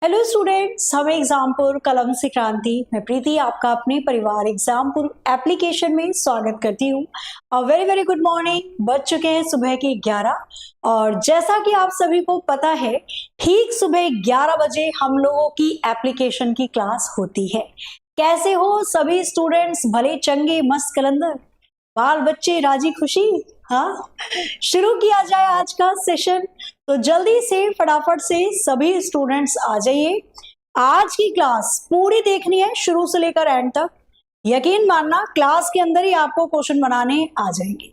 Hello students, हम एग्जामपुर कलम से क्रांति। मैं प्रीति आपका अपने परिवार एग्जामपुर एप्लीकेशन में स्वागत करती हूँ। Very very good morning. बज चुके हैं सुबह के 11 और जैसा कि आप सभी को पता है, ठीक सुबह 11 बजे हम लोगों की एप्लीकेशन की क्लास होती है। कैसे हो सभी स्टूडेंट्स? भले चंगे मस्त कलंदर, बाल बच्चे राजी खुशी। हाँ, शुरू किया जाए आज का सेशन। तो जल्दी से फटाफट से सभी स्टूडेंट्स आ जाइए। आज की क्लास पूरी देखनी है शुरू से लेकर एंड तक। यकीन मानना, क्लास के अंदर ही आपको क्वेश्चन बनाने आ जाएंगे।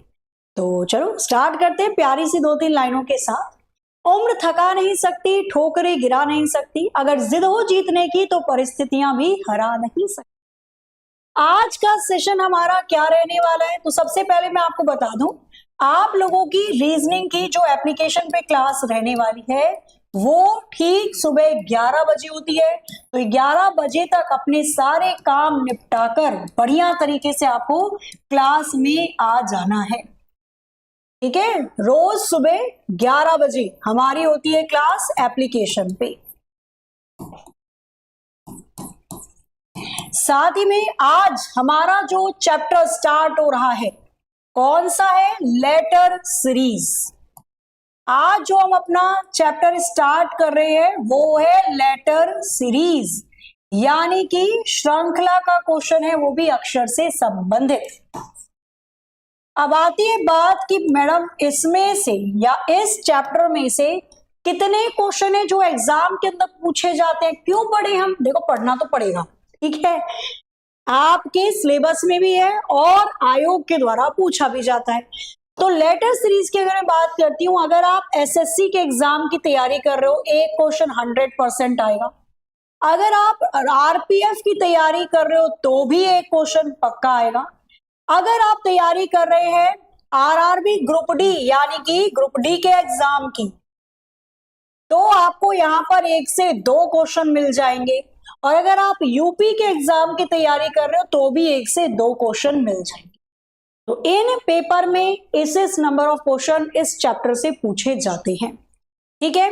तो चलो स्टार्ट करते हैं प्यारी सी 2-3 लाइनों के साथ। उम्र थका नहीं सकती, ठोकरें गिरा नहीं सकती, अगर जिद हो जीतने की तो परिस्थितियां भी हरा नहीं सकती। आज का सेशन हमारा क्या रहने वाला है? तो सबसे पहले मैं आपको बता दूं, आप लोगों की रीजनिंग की जो एप्लीकेशन पे क्लास रहने वाली है वो ठीक सुबह 11 बजे होती है। तो 11 बजे तक अपने सारे काम निपटाकर बढ़िया तरीके से आपको क्लास में आ जाना है। ठीक है, रोज सुबह 11 बजे हमारी होती है क्लास एप्लीकेशन पे। साथ ही में आज हमारा जो चैप्टर स्टार्ट हो रहा है, कौन सा है? Letter series. आज जो हम अपना चैप्टर स्टार्ट कर रहे हैं वो है लेटर सीरीज, यानी कि श्रृंखला का क्वेश्चन है, वो भी अक्षर से संबंधित। अब आती है बात कि मैडम इसमें से या इस चैप्टर में से कितने क्वेश्चन है जो एग्जाम के अंदर पूछे जाते हैं। क्यों पढ़े हम? देखो, पढ़ना तो पड़ेगा, ठीक है। आपके सिलेबस में भी है और आयोग के द्वारा पूछा भी जाता है। तो लेटर सीरीज की अगर मैं बात करती हूं, अगर आप एसएससी के एग्जाम की तैयारी कर रहे हो, एक क्वेश्चन 100% आएगा। अगर आप आरपीएफ की तैयारी कर रहे हो तो भी एक क्वेश्चन पक्का आएगा। अगर आप तैयारी कर रहे हैं आरआरबी ग्रुप डी यानी कि ग्रुप डी के एग्जाम की, तो आपको यहां पर 1 से 2 क्वेश्चन मिल जाएंगे। और अगर आप यूपी के एग्जाम की तैयारी कर रहे हो तो भी 1 से 2 क्वेश्चन मिल जाएंगे। तो इन पेपर में इस नंबर ऑफ क्वेश्चन इस चैप्टर से पूछे जाते हैं। ठीक है,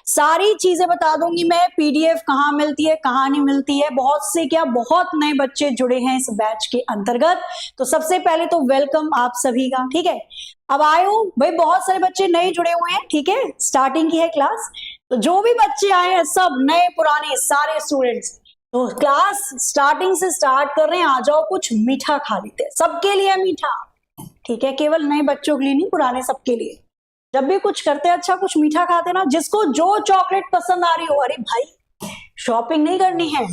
सारी चीजें बता दूंगी मैं। पीडीएफ कहाँ मिलती है, कहाँ नहीं मिलती है। बहुत नए बच्चे जुड़े हैं इस बैच के अंतर्गत, तो सबसे पहले तो वेलकम आप सभी का। ठीक है, अब आयो भाई, बहुत सारे बच्चे नए जुड़े हुए हैं। ठीक है, स्टार्टिंग की है क्लास, तो जो भी बच्चे आए हैं सब नए पुराने सारे स्टूडेंट्स, तो क्लास स्टार्टिंग से स्टार्ट कर रहे हैं। आ जाओ, कुछ मीठा खा लेते हैं, सबके लिए मीठा। ठीक है, केवल नए बच्चों के लिए नहीं, पुराने सबके लिए। जब भी कुछ करते हैं अच्छा कुछ मीठा खाते ना। जिसको जो चॉकलेट पसंद आ रही हो, अरे भाई शॉपिंग नहीं करनी है,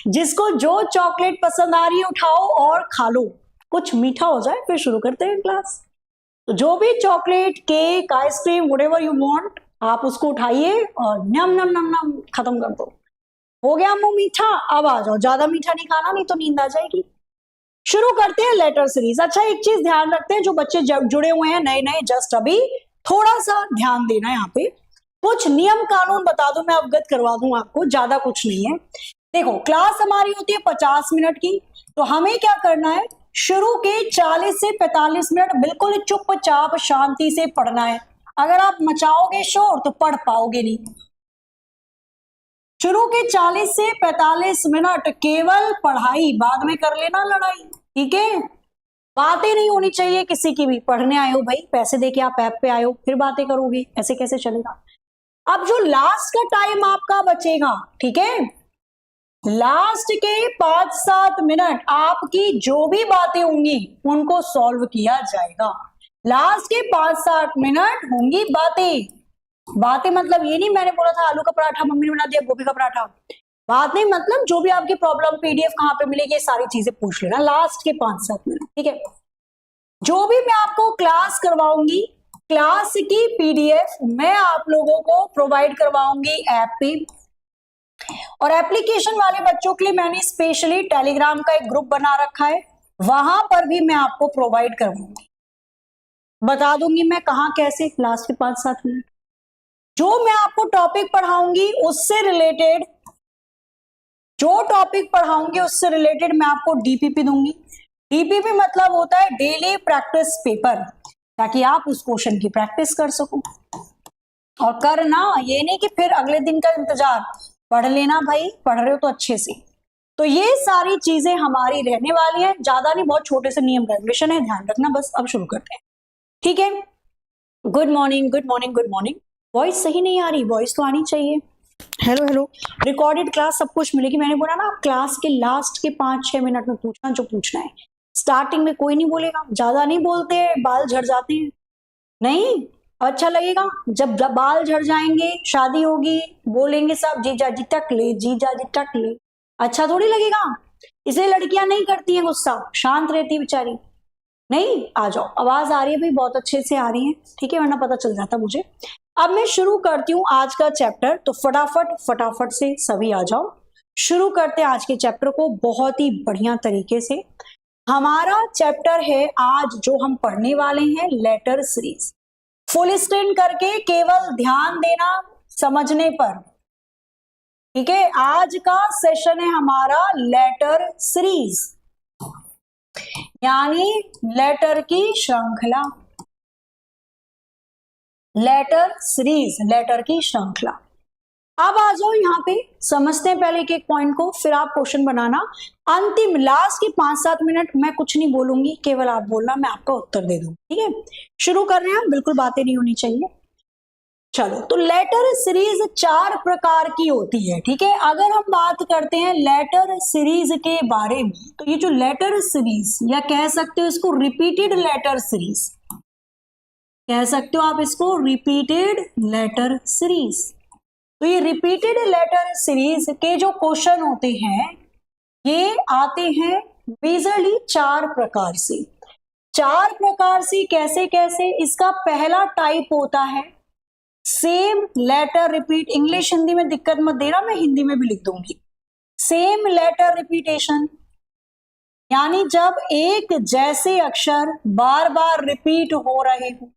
जिसको जो चॉकलेट पसंद आ रही है उठाओ और खा लो। कुछ मीठा हो जाए फिर शुरू करते हैं क्लास। तो जो भी chocolate, cake, ice cream, whatever you want, आप उसको उठाइए और नम नम नम नम खत्म कर दो। हो गया मुंह मीठा, अब आ जाओ। ज्यादा मीठा नहीं खाना, नहीं तो नींद आ जाएगी। शुरू करते हैं लेटर सीरीज। अच्छा, एक चीज ध्यान रखते हैं, जो बच्चे जुड़े हुए हैं नए नए, जस्ट अभी थोड़ा सा ध्यान देना है। यहाँ पे कुछ नियम कानून बता दूं, मैं अवगत करवा दूं आपको, ज्यादा कुछ नहीं है। देखो, क्लास हमारी होती है 50 मिनट की, तो हमें क्या करना है, शुरू के 40 से 45 मिनट बिल्कुल चुपचाप शांति से पढ़ना है। अगर आप मचाओगे शोर तो पढ़ पाओगे नहीं। शुरू के 40 से 45 मिनट केवल पढ़ाई, बाद में कर लेना लड़ाई। ठीक है, बातें नहीं होनी चाहिए किसी की भी। पढ़ने आए हो भाई, पैसे देके आप ऐप पे आए हो, फिर बातें करोगे, ऐसे कैसे चलेगा। अब जो लास्ट का टाइम आपका बचेगा, ठीक है, लास्ट के 5-7 मिनट आपकी जो भी बातें होंगी उनको सॉल्व किया जाएगा। लास्ट के 5-7 मिनट होंगी बातें मतलब ये नहीं मैंने बोला था आलू का पराठा मम्मी ने बना दिया गोभी का पराठा। बात नहीं, मतलब जो भी आपकी प्रॉब्लम, पीडीएफ कहाँ पे मिलेगी, ये सारी चीजें पूछ लेना लास्ट के 5-7 मिनट। ठीक है, जो भी मैं आपको क्लास करवाऊंगी, क्लास की पीडीएफ मैं आप लोगों को प्रोवाइड करवाऊंगी ऐप पे। और एप्लीकेशन वाले बच्चों के लिए मैंने स्पेशली टेलीग्राम का एक ग्रुप बना रखा है, वहां पर भी मैं आपको प्रोवाइड करवाऊंगी। बता दूंगी मैं कहाँ कैसे, लास्ट के 5-7 मिनट। जो मैं आपको टॉपिक पढ़ाऊंगी उससे रिलेटेड, मैं आपको डीपीपी दूंगी। डीपीपी मतलब होता है डेली प्रैक्टिस पेपर, ताकि आप उस क्वेश्चन की प्रैक्टिस कर सको। और करना, ये नहीं कि फिर अगले दिन का इंतजार, पढ़ लेना भाई, पढ़ रहे हो तो अच्छे से। तो ये सारी चीजें हमारी रहने वाली हैं, ज्यादा नहीं, बहुत छोटे से नियम रेगुलेशन है, ध्यान रखना बस। अब शुरू करते हैं, ठीक है। Good morning, good morning, good morning. Voice सही नहीं आ रही, वॉइस तो आनी चाहिए। Hello hello. रिकॉर्डेड क्लास सब कुछ मिलेगी, मैंने बोला ना, क्लास के लास्ट के 5-6 मिनट में पूछना जो पूछना है, स्टार्टिंग में कोई नहीं बोलेगा, ज्यादा नहीं बोलते, बाल झड़ जाते हैं। नहीं, अच्छा लगेगा जब बाल झड़ जाएंगे, शादी होगी, बोलेंगे सब जीजा जी टक ले, जीजा जी टक ले, अच्छा थोड़ी लगेगा। इसलिए लड़कियां नहीं करती हैं गुस्सा, शांत रहती है बेचारी। नहीं, आ जाओ, आवाज आ रही है भाई, बहुत अच्छे से आ रही है, ठीक है, वरना पता चल जाता मुझे। अब मैं शुरू करती हूँ आज का चैप्टर, तो फटाफट फटाफट से सभी आ जाओ, शुरू करते हैं आज के चैप्टर को बहुत ही बढ़िया तरीके से। हमारा चैप्टर है आज जो हम पढ़ने वाले हैं, लेटर सीरीज। फुल स्क्रीन करके केवल ध्यान देना समझने पर, ठीक है। आज का सेशन है हमारा लेटर सीरीज, यानी लेटर की श्रृंखला, लेटर सीरीज, लेटर की श्रृंखला। अब आ जाओ यहाँ पे, समझते हैं पहले एक पॉइंट को, फिर आप क्वेश्चन बनाना। अंतिम लास्ट के 5-7 मिनट मैं कुछ नहीं बोलूंगी, केवल आप बोलना, मैं आपका उत्तर दे दूंगी, ठीक है। शुरू कर रहे हैं, बिल्कुल बातें नहीं होनी चाहिए। चलो, तो लेटर सीरीज 4 प्रकार की होती है, ठीक है। अगर हम बात करते हैं लेटर सीरीज के बारे में, तो ये जो लेटर सीरीज, या कह सकते हो इसको रिपीटेड लेटर सीरीज, कह सकते हो आप इसको रिपीटेड लेटर सीरीज। तो ये रिपीटेड लेटर सीरीज के जो क्वेश्चन होते हैं, ये आते हैं मेजरली 4 प्रकार से। 4 प्रकार से कैसे कैसे? इसका पहला टाइप होता है same letter repeat. English Hindi में दिक्कत मत देना, मैं हिंदी में भी लिख दूंगी। सेम लेटर रिपीटेशन, यानी जब एक जैसे अक्षर बार बार रिपीट हो रहे हो,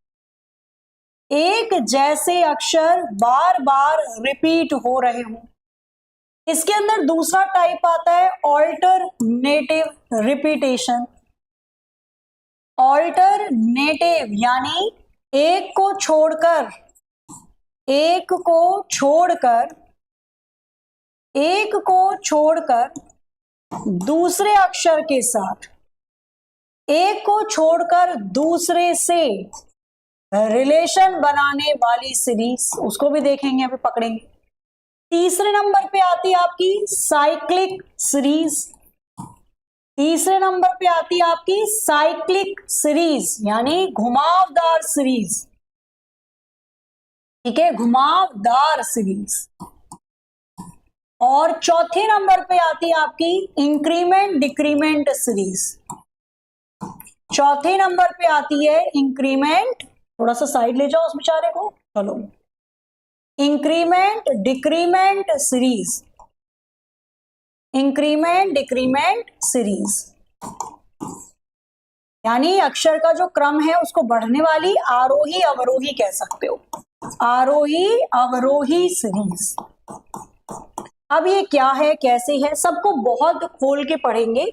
एक जैसे अक्षर बार बार रिपीट हो रहे हो। इसके अंदर दूसरा टाइप आता है ऑल्टरनेटिव रिपीटेशन। ऑल्टरनेटिव यानी एक को छोड़कर, एक को छोड़कर, एक को छोड़कर दूसरे अक्षर के साथ, एक को छोड़कर दूसरे से रिलेशन बनाने वाली सीरीज, उसको भी देखेंगे, अभी पकड़ेंगे। तीसरे नंबर पे आती है आपकी साइक्लिक सीरीज। तीसरे नंबर पे आती है आपकी साइक्लिक सीरीज, यानी घुमावदार सीरीज, ठीक है, घुमावदार सीरीज। और चौथे नंबर पे आती है आपकी इंक्रीमेंट डिक्रीमेंट सीरीज। चौथे नंबर पे आती है इंक्रीमेंट, थोड़ा सा साइड ले जाओ उस बेचारे को, चलो, increment decrement series, increment decrement series, यानी अक्षर का जो क्रम है उसको बढ़ने वाली आरोही अवरोही कह सकते हो, आरोही अवरोही सीरीज। अब ये क्या है, कैसे है, सबको बहुत खोल के पढ़ेंगे।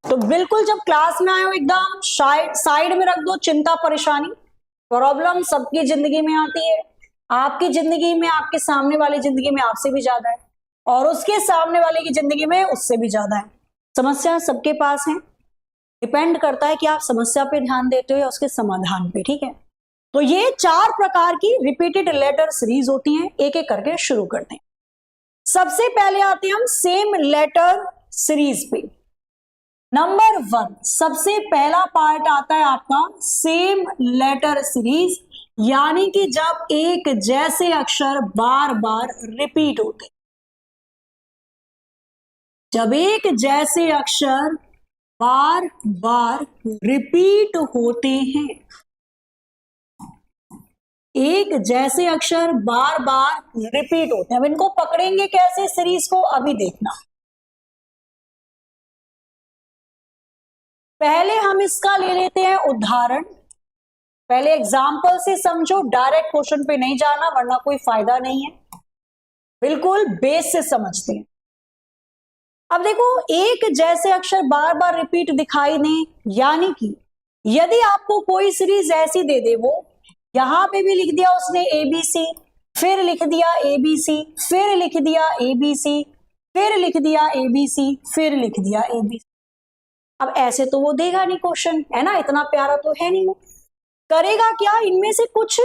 तो बिल्कुल जब क्लास में आए हो एकदम साइड में रख दो चिंता परेशानी। प्रॉब्लम सबकी जिंदगी में आती है, आपकी जिंदगी में, आपके सामने वाली जिंदगी में आपसे भी ज्यादा है, और उसके सामने वाले की जिंदगी में उससे भी ज्यादा है। समस्या सबके पास है, डिपेंड करता है कि आप समस्या पे ध्यान देते हो या उसके समाधान पे, ठीक है। तो ये 4 प्रकार की रिपीटेड लेटर सीरीज होती हैं, एक एक करके शुरू करते हैं। सबसे पहले आते हैं हम सेम लेटर सीरीज पे। नंबर 1, सबसे पहला पार्ट आता है आपका सेम लेटर सीरीज, यानी कि जब एक जैसे अक्षर बार बार रिपीट होते, जब एक जैसे अक्षर बार बार रिपीट होते हैं, एक जैसे अक्षर बार बार रिपीट होते हैं। अब इनको पकड़ेंगे कैसे सीरीज को, अभी देखना। पहले हम इसका ले लेते हैं उदाहरण, पहले एग्जाम्पल से समझो, डायरेक्ट क्वेश्चन पे नहीं जाना वरना कोई फायदा नहीं है, बिल्कुल बेस से समझते हैं। अब देखो, एक जैसे अक्षर बार बार रिपीट दिखाई दें, यानी कि यदि आपको कोई सीरीज ऐसी दे दे, वो यहां पे भी लिख दिया उसने ABC, फिर लिख दिया ABC, फिर लिख दिया ABC, फिर लिख दिया ABC, फिर लिख दिया ABC। अब ऐसे तो वो देगा नहीं क्वेश्चन, है ना, इतना प्यारा तो है नहीं वो। करेगा क्या, इनमें से कुछ,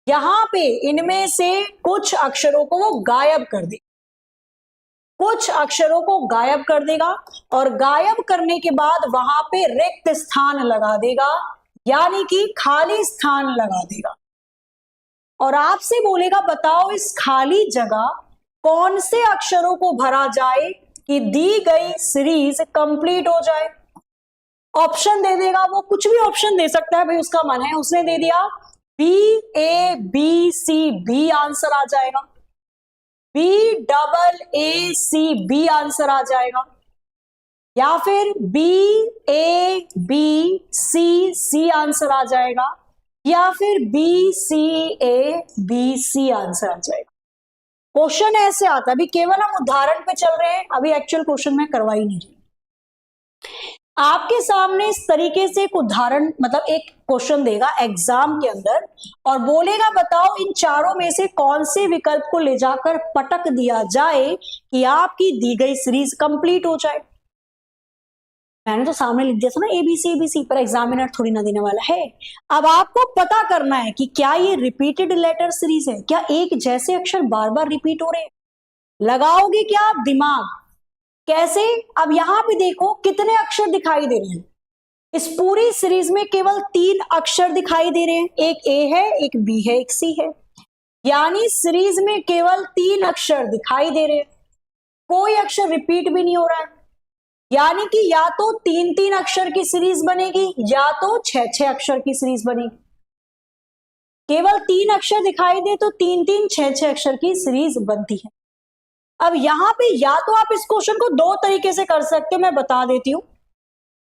यहां पे इनमें से कुछ अक्षरों को वो गायब कर दे, कुछ अक्षरों को गायब कर देगा और गायब करने के बाद वहां पे रिक्त स्थान लगा देगा, यानी कि खाली स्थान लगा देगा और आपसे बोलेगा बताओ इस खाली जगह कौन से अक्षरों को भरा जाए कि दी गई सीरीज कंप्लीट हो जाए। ऑप्शन दे देगा वो, कुछ भी ऑप्शन दे सकता है भाई, उसका मन है। उसने दे दिया BABCB, आंसर आ जाएगा। BAACB आंसर आ जाएगा, या फिर BABCC आंसर आ जाएगा, या फिर BCABC आंसर आ जाएगा। क्वेश्चन ऐसे आता है, अभी केवल हम उदाहरण पे चल रहे हैं, अभी एक्चुअल क्वेश्चन में करवा ही नहीं रही। आपके सामने इस तरीके से एक उदाहरण, मतलब एक क्वेश्चन देगा एग्जाम के अंदर और बोलेगा बताओ इन चारों में से कौन से विकल्प को ले जाकर पटक दिया जाए कि आपकी दी गई सीरीज कंप्लीट हो जाए। मैंने तो सामने लिख दिया था ना ABC, पर एग्जामिनर थोड़ी ना देने वाला है। अब आपको पता करना है कि क्या ये रिपीटेड लेटर सीरीज है, क्या एक जैसे अक्षर बार बार रिपीट हो रहे हैं। लगाओगे क्या आप दिमाग, कैसे। अब यहां पे देखो कितने अक्षर दिखाई दे रहे हैं, इस पूरी सीरीज में केवल 3 अक्षर दिखाई दे रहे हैं, एक A है, एक B है, एक C है, यानी सीरीज में केवल 3 अक्षर दिखाई दे रहे हैं, कोई अक्षर रिपीट भी नहीं हो रहा है, यानी कि या तो 3-3 अक्षर की सीरीज बनेगी या तो 6-6 अक्षर की सीरीज बनेगी। केवल 3 अक्षर दिखाई दे तो 3-3 6-6 अक्षर की सीरीज बनती है। अब यहां पे या तो आप इस क्वेश्चन को 2 तरीके से कर सकते हो, मैं बता देती हूं।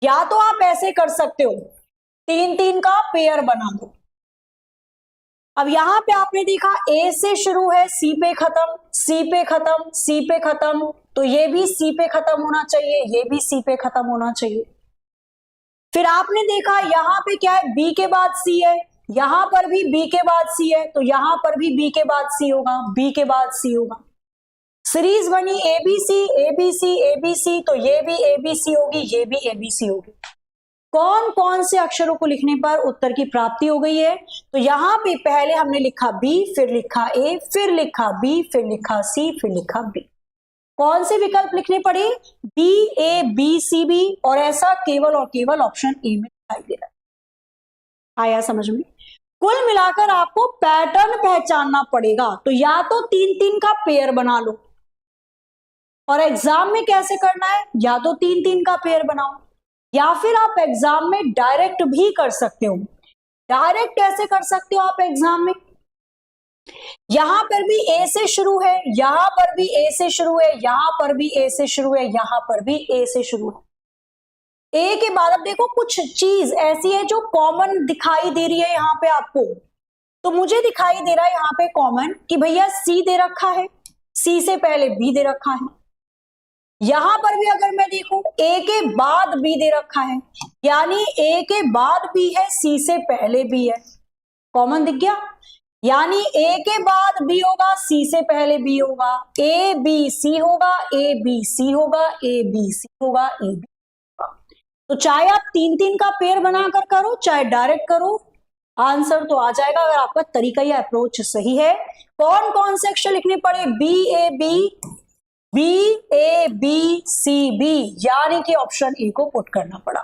या तो आप ऐसे कर सकते हो, 3-3 का पेयर बना दो। अब यहां पे आपने देखा A से शुरू है, C पे खत्म, C पे खत्म, C पे खत्म, तो ये भी C पे खत्म होना चाहिए, ये भी C पे खत्म होना चाहिए। फिर आपने देखा यहां पे क्या है, B के बाद C है, यहां पर भी B के बाद C है, तो यहां पर भी B के बाद C होगा, B के बाद C होगा। सीरीज बनी ABC ABC ABC, तो ये भी ABC होगी, ये भी ABC होगी। कौन कौन से अक्षरों को लिखने पर उत्तर की प्राप्ति हो गई है, तो यहां पे पहले हमने लिखा B, फिर लिखा A, फिर लिखा B, फिर लिखा C, फिर लिखा B। कौन से विकल्प लिखने पड़े, BABCB, और ऐसा केवल और केवल ऑप्शन ए में दिखाई दे रहा है। आया समझ में। कुल मिलाकर आपको पैटर्न पहचानना पड़ेगा, तो या तो 3-3 का पेयर बना लो, और एग्जाम में कैसे करना है, या तो 3-3 का पेयर बनाओ, या फिर आप एग्जाम में डायरेक्ट भी कर सकते हो। डायरेक्ट कैसे कर सकते हो आप एग्जाम में, यहां पर भी A से शुरू है, यहां पर भी A से शुरू है, यहां पर भी A से शुरू है, यहां पर भी A से शुरू है। A के बाद अब देखो कुछ चीज ऐसी है जो कॉमन दिखाई दे रही है यहां पे आपको, तो मुझे दिखाई दे रहा है यहां पे कॉमन कि भैया C दे रखा है, C से पहले B दे रखा है। यहां पर भी अगर मैं देखूं A के बाद B दे रखा है, यानी A के बाद B है, C से पहले B है, कॉमन दिख गया। यानी A के बाद B होगा, C से पहले B होगा, A B C होगा, A B C होगा, A B C होगा, A B होगा। तो चाहे आप 3-3 का पेयर बनाकर करो, चाहे डायरेक्ट करो, आंसर तो आ जाएगा अगर आपका तरीका या अप्रोच सही है। कौन कौन से अक्षर लिखने पड़े, BABCB, यानी कि ऑप्शन ए को पुट करना पड़ा।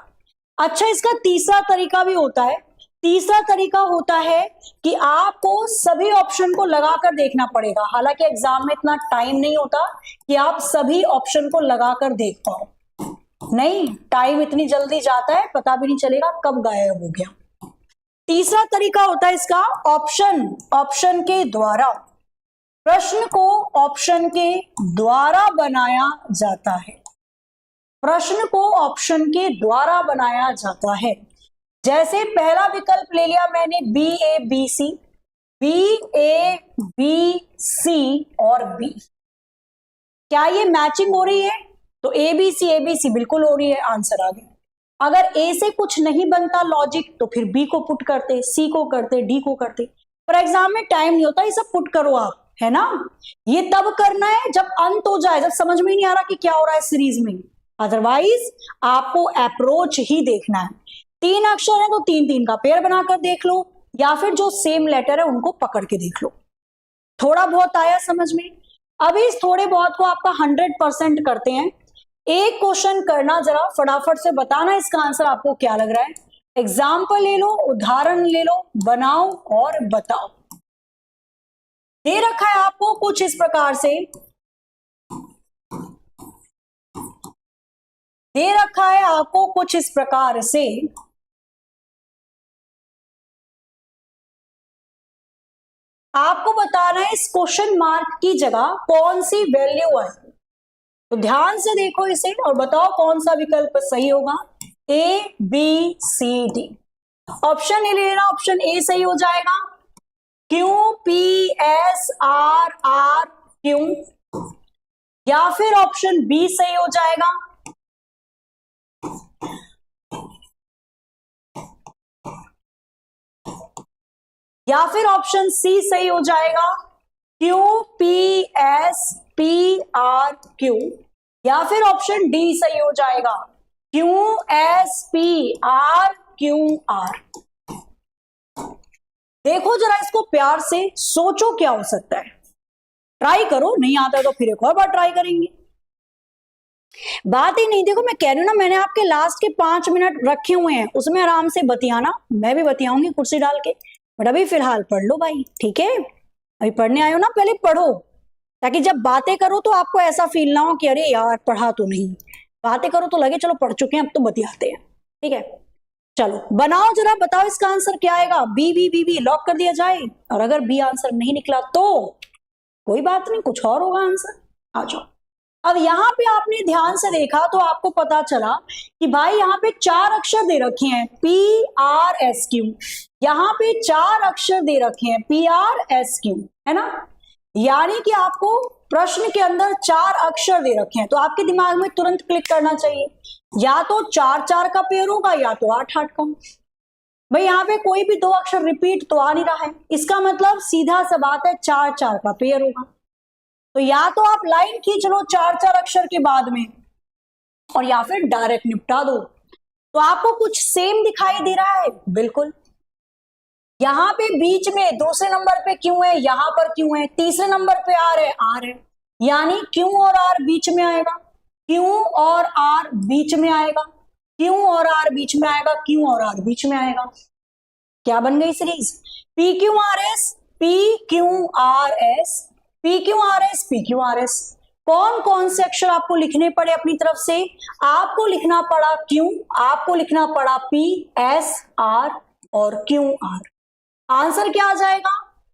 अच्छा, इसका तीसरा तरीका भी होता है। तीसरा तरीका होता है कि आपको सभी ऑप्शन को लगाकर देखना पड़ेगा। हालांकि एग्जाम में इतना टाइम नहीं होता कि आप सभी ऑप्शन को लगाकर देख पाओ, नहीं, टाइम इतनी जल्दी जाता है पता भी नहीं चलेगा कब गायब हो गया। तीसरा तरीका होता है इसका ऑप्शन के द्वारा, प्रश्न को ऑप्शन के द्वारा बनाया जाता है, प्रश्न को ऑप्शन के द्वारा बनाया जाता है। जैसे पहला विकल्प ले लिया मैंने BABC, BABC और B, क्या ये मैचिंग हो रही है, तो ABC ABC बिल्कुल हो रही है, आंसर आ गया। अगर A से कुछ नहीं बनता लॉजिक तो फिर B को पुट करते, C को करते, D को करते। पर एग्जाम में टाइम नहीं होता, ये सब पुट करो आप, है ना। ये तब करना है जब अंत हो जाए, जब समझ में नहीं आ रहा कि क्या हो रहा है सीरीज में, अदरवाइज आपको अप्रोच ही देखना है। 3 अक्षर है तो 3-3 का पेयर बनाकर देख लो, या फिर जो सेम लेटर है उनको पकड़ के देख लो। थोड़ा बहुत आया समझ में। अभी इस थोड़े बहुत को आपका 100% करते हैं। एक क्वेश्चन करना, जरा फटाफट से बताना इसका आंसर आपको क्या लग रहा है। एग्जाम्पल ले लो, उदाहरण ले लो, बनाओ और बताओ। दे रखा है आपको कुछ इस प्रकार से, दे रखा है आपको कुछ इस प्रकार से, आपको बताना है इस क्वेश्चन मार्क की जगह कौन सी वैल्यू है। तो ध्यान से देखो इसे और बताओ कौन सा विकल्प सही होगा। A, B, C, D. Option A ले लेना, ऑप्शन ए सही हो जाएगा। Q, P, S, R, R, Q. या फिर ऑप्शन बी सही हो जाएगा। या फिर ऑप्शन सी सही हो जाएगा। Q, P, S, P, R, Q. या फिर ऑप्शन डी सही हो जाएगा। Q, S, P, R, Q, R. देखो जरा इसको प्यार से, सोचो क्या हो सकता है। ट्राई करो, नहीं आता तो फिर एक और बार ट्राई करेंगे। बात ही नहीं, देखो मैं कह रही हूं ना, मैंने आपके लास्ट के 5 मिनट रखे हुए हैं, उसमें आराम से बतियाना, मैं भी बतियाऊंगी कुर्सी डाल के, बट अभी फिलहाल पढ़ लो भाई, ठीक है। अभी पढ़ने आए हो ना, पहले पढ़ो, ताकि जब बातें करो तो आपको ऐसा फील ना हो कि अरे यार पढ़ा तो नहीं। बातें करो तो लगे चलो पढ़ चुके हैं, अब तो बतियाते हैं, ठीक है। चलो बनाओ जरा, बताओ इसका आंसर क्या आएगा। B, B, B, B lock कर दिया जाए, और अगर बी आंसर नहीं निकला तो कोई बात नहीं, कुछ और होगा आंसर। आ जाओ। अब यहां पे आपने ध्यान से देखा तो आपको पता चला कि भाई यहाँ पे 4 अक्षर दे रखे हैं, पी, आर, एस, क्यू। यहाँ पे 4 अक्षर दे रखे हैं, पी, आर, एस, क्यू, है ना। यानी कि आपको प्रश्न के अंदर 4 अक्षर दे रखे हैं, तो आपके दिमाग में तुरंत क्लिक करना चाहिए, या तो 4-4 का पेयर होगा या तो 8-8 का। भाई यहाँ पे कोई भी 2 अक्षर रिपीट तो आ नहीं रहा है, इसका मतलब सीधा सा बात है 4-4 का पेयर होगा। तो या तो आप लाइन खींच लो 4-4 अक्षर के बाद में, और या फिर डायरेक्ट निपटा दो। तो आपको कुछ सेम दिखाई दे रहा है, बिल्कुल। यहां पे बीच में दूसरे नंबर पे क्यों है, यहां पर क्यों है, तीसरे नंबर पे आर है, आर है, यानी क्यू और आर बीच में आएगा, क्यू और आर बीच में आएगा, क्यू और आर बीच में आएगा, क्यू और आर बीच में आएगा। क्या बन गई series? P Q R S, P Q R S, P Q R S, P Q R S. कौन कौन से अक्षर आपको लिखने पड़े अपनी तरफ से? आपको लिखना पड़ा क्यू, आपको लिखना पड़ा पी, एस, आर और क्यू आर। आंसर क्या आ जाएगा?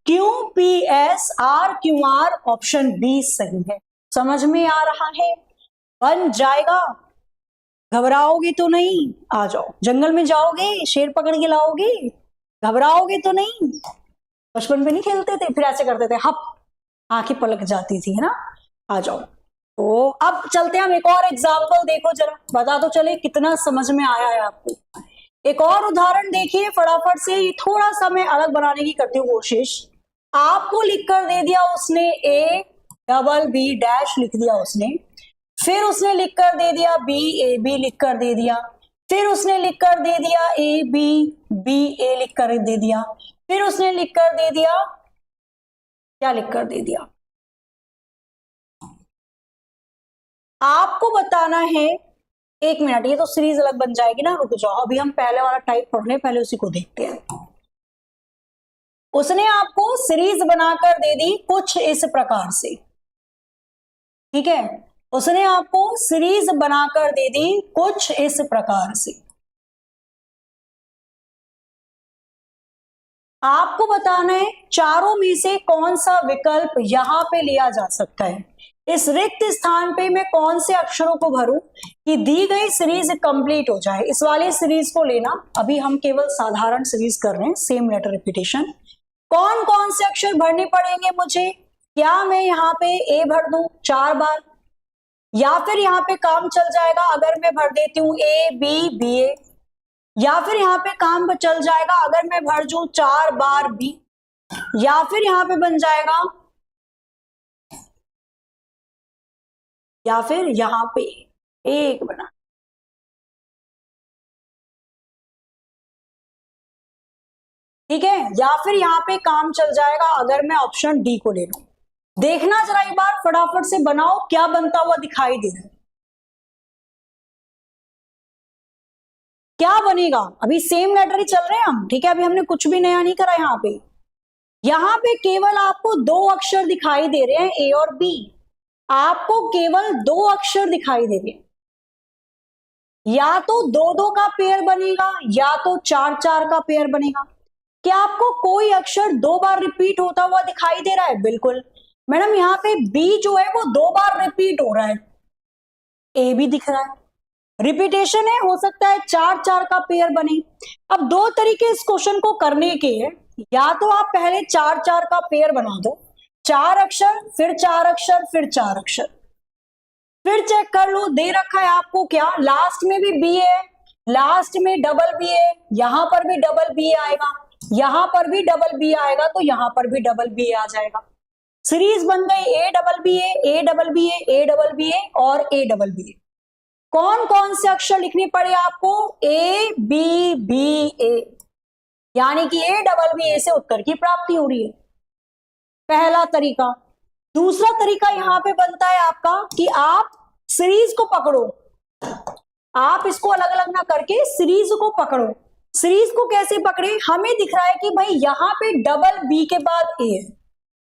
Q, P, S, R, Q, R. Option B सही है। समझ में आ रहा है? बन जाएगा। घबराओगे तो नहीं? आ जाओ। जंगल में जाओगे, शेर पकड़ के लाओगे? घबराओगे तो नहीं? बचपन में नहीं खेलते थे, फिर ऐसे करते थे, हप आंखें पलक जाती थी, है ना। आ जाओ। तो अब चलते हैं हम एक और एग्जाम्पल, देखो जरा, बता तो चले कितना समझ में आया है आपको। एक और उदाहरण देखिए फटाफट से, ये थोड़ा सा मैं अलग बनाने की करती हूँ कोशिश। आपको लिखकर दे दिया उसने ए डबल बी डैश लिख दिया उसने, फिर उसने लिखकर दे दिया बी ए बी लिखकर दे दिया, फिर उसने लिखकर दे दिया ए बी बी ए लिखकर दे दिया, फिर उसने लिखकर दे दिया, क्या लिखकर दे दिया? आपको बताना है। 1 मिनट, ये तो सीरीज अलग बन जाएगी ना, रुक जाओ, अभी हम पहले वाला टाइप पढ़ रहे, पहले उसी को देखते हैं। उसने आपको सीरीज बनाकर दे दी कुछ इस प्रकार से, ठीक है। उसने आपको सीरीज बनाकर दे दी कुछ इस प्रकार से। आपको बताना है चारों में से कौन सा विकल्प यहां पे लिया जा सकता है। इस रिक्त स्थान पे मैं कौन से अक्षरों को भरूं कि दी गई सीरीज कंप्लीट हो जाए। इस वाले सीरीज को लेना, अभी हम केवल साधारण सीरीज कर रहे हैं, सेम लेटर रिपीटेशन। कौन कौन से अक्षर भरने पड़ेंगे मुझे? क्या मैं यहाँ पे ए भर दूं 4 बार, या फिर यहाँ पे काम चल जाएगा अगर मैं भर देती हूँ ए बी बी ए, या फिर यहाँ पे काम चल जाएगा अगर मैं भर दूं 4 बार बी, या फिर यहां पे बन जाएगा, या फिर यहां पे एक बना, ठीक है, या फिर यहां पे काम चल जाएगा अगर मैं ऑप्शन डी को ले लूं। देखना जरा एक बार फटाफट से बनाओ क्या बनता हुआ दिखाई दे रहा है, क्या बनेगा। अभी सेम लेटर ही चल रहे हैं हम, ठीक है, अभी हमने कुछ भी नया नहीं करा यहां पे केवल आपको दो अक्षर दिखाई दे रहे हैं, ए और बी। आपको केवल दो अक्षर दिखाई दे रहे हैं, या तो दो दो का पेयर बनेगा या तो चार चार का पेयर बनेगा। क्या आपको कोई अक्षर दो बार रिपीट होता हुआ दिखाई दे रहा है? बिल्कुल मैडम, यहाँ पे बी जो है वो दो बार रिपीट हो रहा है, ए भी दिख रहा है, रिपीटेशन है, हो सकता है चार चार का पेयर बने। अब दो तरीके इस क्वेश्चन को करने के हैं, या तो आप पहले चार चार का पेयर बना दो, चार अक्षर फिर चार अक्षर फिर चार अक्षर, फिर चेक कर लो दे रखा है आपको क्या, लास्ट में भी बी है, लास्ट में डबल बी है, यहां पर भी डबल बी आएगा, यहां पर भी डबल बी आएगा, तो यहां पर भी डबल बी आ जाएगा। सीरीज बन गई A double B A, A double B A, A double B A और ए डबल बी ए। कौन कौन से अक्षर लिखने पड़े आपको? ए बी बी ए, यानी कि ए डबल बी ए से उत्तर की प्राप्ति हो रही है, पहला तरीका। दूसरा तरीका यहां पे बनता है आपका कि आप सीरीज को पकड़ो, आप इसको अलग अलग ना करके सीरीज को पकड़ो। सीरीज को कैसे पकड़े? हमें दिख रहा है कि भाई यहां पे डबल बी के बाद ए है,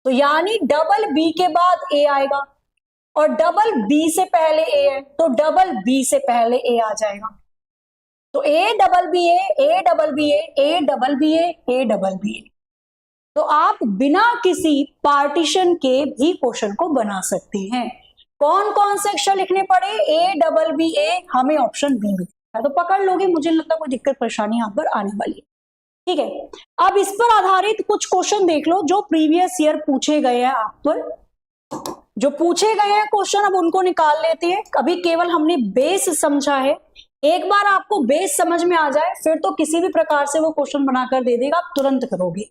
तो यानी डबल बी के बाद ए आएगा, और डबल बी से पहले ए है तो डबल बी से पहले ए आ जाएगा। तो A double B A, A double B A, A double B A, A double B A. तो आप बिना किसी पार्टीशन के भी क्वेश्चन को बना सकते हैं। कौन कौन से अक्षर लिखने पड़े? ए डबल बी ए, हमें ऑप्शन बी मिलता है, तो पकड़ लोगे, मुझे नहीं लगता कोई दिक्कत परेशानी यहां पर आने वाली है, ठीक है। अब इस पर आधारित कुछ क्वेश्चन देख लो जो प्रीवियस ईयर पूछे गए हैं, आप पर जो पूछे गए हैं क्वेश्चन, अब उनको निकाल लेते हैं। अभी केवल हमने बेस समझा है, एक बार आपको बेस समझ में आ जाए फिर तो किसी भी प्रकार से वो क्वेश्चन बनाकर दे देगा, आप तुरंत करोगे।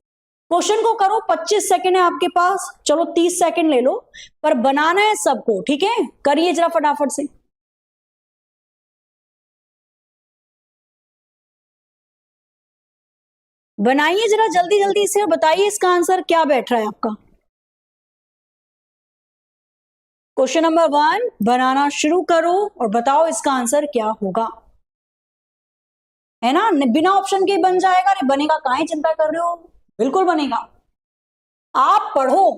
क्वेश्चन को करो, 25 सेकंड है आपके पास, चलो 30 सेकंड ले लो, पर बनाना है सबको, ठीक है, करिए जरा फटाफट से। बनाइए जरा जल्दी जल्दी से, बताइए इसका आंसर क्या बैठ रहा है आपका। क्वेश्चन नंबर 1 बनाना शुरू करो और बताओ इसका आंसर क्या होगा, है ना, बिना ऑप्शन के बन जाएगा। अरे बनेगा, काहे चिंता कर रहे हो, बिल्कुल बनेगा, आप पढ़ो,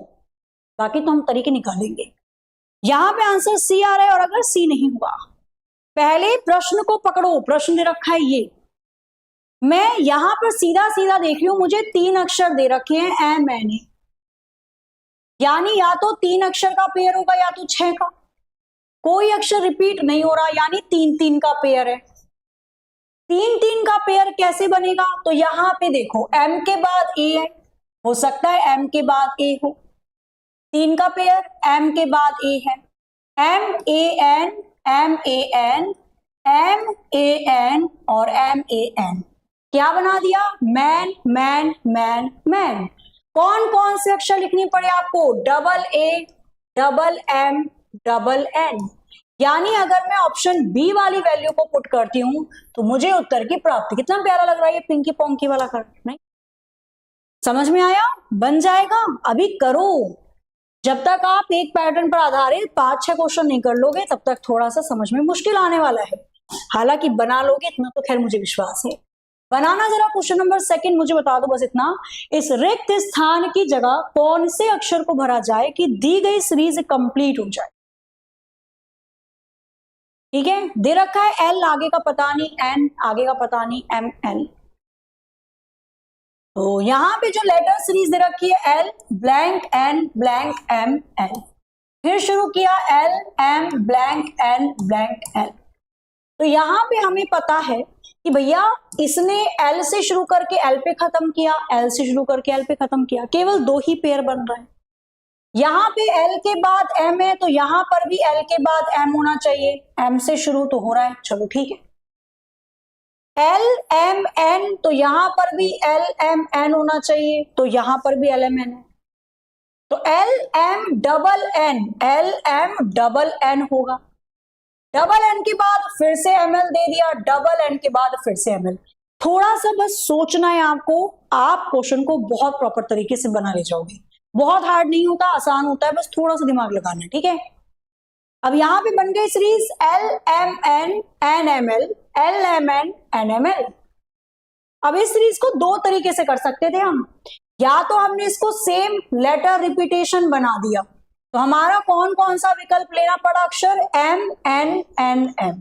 बाकी तो हम तरीके निकालेंगे। यहां पे आंसर सी आ रहा है, और अगर सी नहीं हुआ, पहले प्रश्न को पकड़ो, प्रश्न दे रखा है ये, मैं यहां पर सीधा सीधा देख रही हूं, मुझे तीन अक्षर दे रखे हैं एम एन ए, यानी या तो तीन अक्षर का पेयर होगा या तो छह का, कोई अक्षर रिपीट नहीं हो रहा, यानी तीन तीन का पेयर है। तीन तीन का पेयर कैसे बनेगा? तो यहां पे देखो एम के बाद ए है, हो सकता है एम के बाद ए हो, तीन का पेयर एम के बाद ए है, M A N, M A N, M A N और एम ए एन, क्या बना दिया? Man man man man. कौन कौन से अक्षर लिखने पड़े आपको? Double A, double M, double N, यानी अगर मैं ऑप्शन बी वाली वैल्यू को पुट करती हूं तो मुझे उत्तर की प्राप्ति, कितना प्यारा लग रहा है ये पिंकी पोंकी वाला कर, नहीं समझ में आया? बन जाएगा, अभी करो। जब तक आप एक पैटर्न पर आधारित 5-6 क्वेश्चन नहीं कर लोगे तब तक थोड़ा सा समझ में मुश्किल आने वाला है, हालांकि बना लोगे इतना तो खैर मुझे विश्वास है। बनाना जरा क्वेश्चन नंबर 2 मुझे बता दो बस इतना, इस रिक्त स्थान की जगह कौन से अक्षर को भरा जाए कि दी गई सीरीज कंप्लीट हो जाए, ठीक है, दे रखा है एल, आगे का पता नहीं, एन आगे का पता नहीं, एम एल, तो यहां पे जो लेटर सीरीज दे रखी है L blank N blank M L, फिर शुरू किया L M blank N blank L, तो यहां पे हमें पता है कि भैया इसने एल से शुरू करके एल पे खत्म किया, एल से शुरू करके एल पे खत्म किया, केवल दो ही पेयर बन रहा है। यहां पे एल के बाद एम है तो यहां पर भी एल के बाद एम होना चाहिए, एम से शुरू तो हो रहा है, चलो ठीक है। एल एम एन, तो यहां पर भी एल एम एन होना चाहिए, तो यहां पर भी एल एम एन है, तो L M double N, L M double N होगा। डबल एन के बाद फिर से एमएल दे दिया, डबल एन के बाद फिर से एमएल। थोड़ा सा बस सोचना है आपको, आप क्वेश्चन को बहुत प्रॉपर तरीके से बना ले जाओगे। बहुत हार्ड नहीं होता, आसान होता है, बस थोड़ा सा दिमाग लगाना है, ठीक है। अब यहां पे बन गई series L M N N M L, L M N N M L. अब इस सीरीज को दो तरीके से कर सकते थे हम, या तो हमने इसको सेम लेटर रिपीटेशन बना दिया, तो हमारा कौन कौन सा विकल्प लेना पड़ा अक्षर, एम एन एन एम,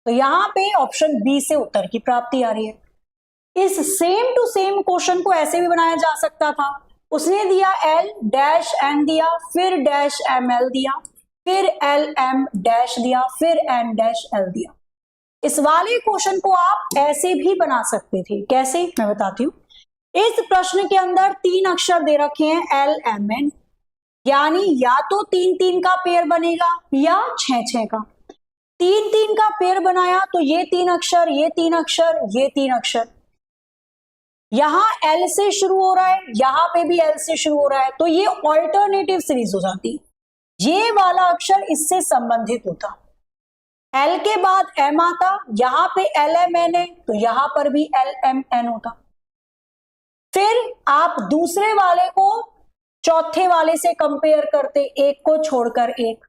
तो यहां पे ऑप्शन बी से उत्तर की प्राप्ति आ रही है। इस सेम टू सेम क्वेश्चन को ऐसे भी बनाया जा सकता था, उसने दिया एल डैश एन दिया, फिर डैश एम एल दिया, फिर एल एम डैश दिया, फिर एन डैश एल दिया। इस वाले क्वेश्चन को आप ऐसे भी बना सकते थे, कैसे मैं बताती हूं। इस प्रश्न के अंदर तीन अक्षर दे रखे हैं एल एम एन, यानी या तो 3-3 का पेयर बनेगा या 6-6 का। 3-3 का पेयर बनाया तो ये 3 अक्षर, ये 3 अक्षर, ये 3 अक्षर, यहां एल से शुरू हो रहा है, यहां पे भी एल से शुरू हो रहा है, तो ये ऑल्टरनेटिव सीरीज हो जाती। ये वाला अक्षर इससे संबंधित होता, एल के बाद एम आता, यहां पे एल एम एन है तो यहां पर भी एल एम एन होता। फिर आप दूसरे वाले को चौथे वाले से कंपेयर करते, एक को छोड़कर एक,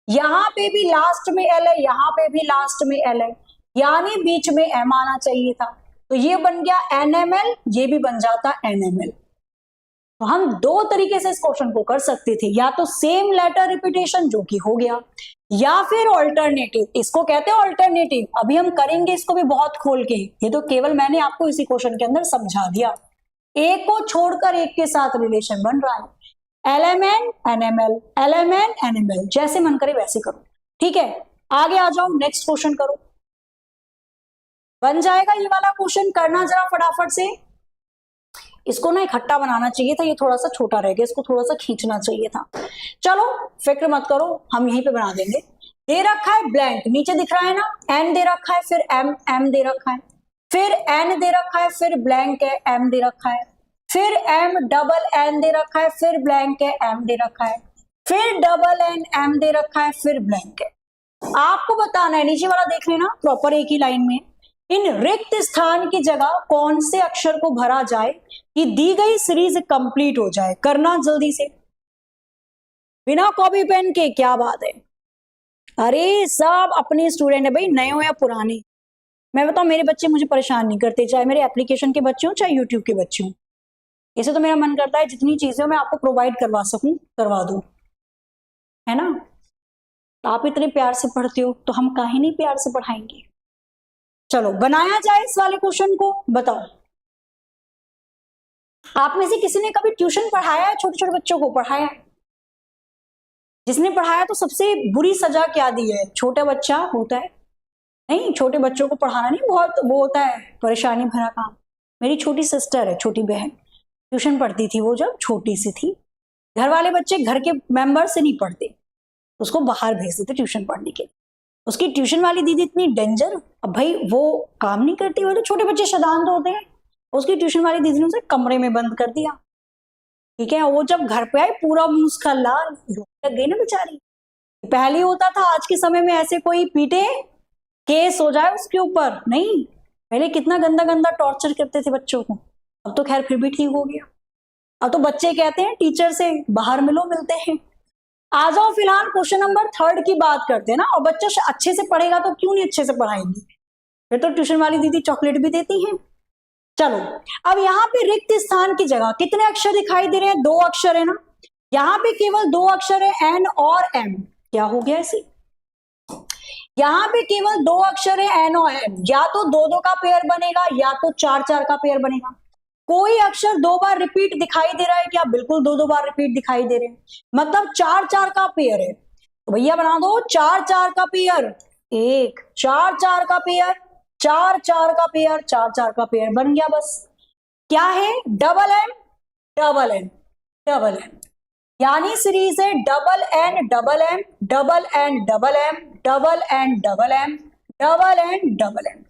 यहां पे भी लास्ट में एल है, यहां पे भी लास्ट में एल है, यानी बीच में एम आना चाहिए था, तो ये बन गया एनएमएल, ये भी बन जाता एनएमएल। तो हम दो तरीके से इस क्वेश्चन को कर सकते थे, या तो सेम लेटर रिपीटेशन जो कि हो गया, या फिर ऑल्टरनेटिव, इसको कहते हैं ऑल्टरनेटिव। अभी हम करेंगे इसको भी बहुत खोल के, ये तो केवल मैंने आपको इसी क्वेश्चन के अंदर समझा दिया। एक को छोड़कर एक के साथ रिलेशन बन रहा है, एलएमएन एनएमएल, एलएमएन एनएमएल, जैसे मन करे वैसे करो, ठीक है। आगे आ जाओ, नेक्स्ट क्वेश्चन करो, बन जाएगा ये वाला क्वेश्चन, करना जरा फटाफट से। इसको ना इकट्ठा बनाना चाहिए था, ये थोड़ा सा छोटा रह गया, इसको थोड़ा सा खींचना चाहिए था। चलो फिक्र मत करो, हम यहीं पे बना देंगे। दे रखा है ब्लैंक, नीचे दिख रहा है ना, एन दे रखा है, फिर एम, एम दे रखा है, फिर एन दे रखा है, फिर ब्लैंक है, एम दे रखा है, फिर एम डबल एन दे रखा है, फिर ब्लैंक है, एम दे रखा है, फिर डबल एन एम दे रखा है, फिर ब्लैंक है। आपको बताना है, नीचे वाला देख लेना प्रॉपर एक ही लाइन में, इन रिक्त स्थान की जगह कौन से अक्षर को भरा जाए कि दी गई सीरीज कंप्लीट हो जाए। करना जल्दी से, बिना कॉपी पेन के, क्या बात है। अरे सब अपने स्टूडेंट है भाई, नए हो या पुराने। मैं बताऊं, मेरे बच्चे मुझे परेशान नहीं करते, चाहे मेरे एप्लीकेशन के बच्चे हो चाहे यूट्यूब के बच्चे हो। इसे तो मेरा मन करता है जितनी चीजें मैं आपको प्रोवाइड करवा सकूं करवा दूं, है ना। आप इतने प्यार से पढ़ते हो तो हम काहे नहीं प्यार से पढ़ाएंगे। चलो बनाया जाए इस वाले क्वेश्चन को, बताओ आप में से किसी ने कभी ट्यूशन पढ़ाया है, छोटे छोटे बच्चों को पढ़ाया है? जिसने पढ़ाया तो सबसे बुरी सजा क्या दी है, छोटा बच्चा होता है, नहीं छोटे बच्चों को पढ़ाना नहीं बहुत वो होता है परेशानी भरा काम। मेरी छोटी सिस्टर है, छोटी बहन, ट्यूशन पढ़ती थी वो जब छोटी सी थी। घर वाले बच्चे घर के मेंबर से नहीं पढ़ते, उसको बाहर भेज देते ट्यूशन पढ़ने के लिए। उसकी ट्यूशन वाली दीदी इतनी डेंजर, अब भाई वो काम नहीं करती, वो तो छोटे बच्चे शैतान होते हैं। उसकी ट्यूशन वाली दीदी ने उसे कमरे में बंद कर दिया, ठीक है। वो जब घर पे आई पूरा मुंह उसका लाल, लग गई ना बेचारी। पहले होता था, आज के समय में ऐसे कोई पीटे केस हो जाए उसके ऊपर, नहीं पहले कितना गंदा गंदा टॉर्चर करते थे बच्चों को। अब तो खैर फिर भी ठीक हो गया। अब तो बच्चे कहते हैं टीचर से बाहर मिलो, मिलते हैं। आ जाओ फिलहाल क्वेश्चन नंबर 3 की बात करते हैं ना। और बच्चा अच्छे से पढ़ेगा तो क्यों नहीं अच्छे से पढ़ाएंगे, फिर तो ट्यूशन वाली दीदी चॉकलेट भी देती है। चलो अब यहाँ पे रिक्त स्थान की जगह कितने अक्षर दिखाई दे रहे हैं, 2 अक्षर है ना। यहाँ पे केवल 2 अक्षर है, एन और एम। क्या हो गया इसे, यहाँ पे केवल 2 अक्षर है, एन और एम। या तो 2-2 का पेयर बनेगा या तो 4-4 का पेयर बनेगा। कोई अक्षर 2 बार रिपीट दिखाई दे रहा है क्या, बिल्कुल 2-2 बार रिपीट दिखाई दे रहे हैं, मतलब 4-4 का पेयर है। तो भैया बना दो 4-4 का पेयर, 1 4-4 का पेयर, 4-4 का पेयर, 4-4 का पेयर बन गया। बस क्या है, double M double M double M, यानी सीरीज है double N double M, double N double M, double N double M, double N double M.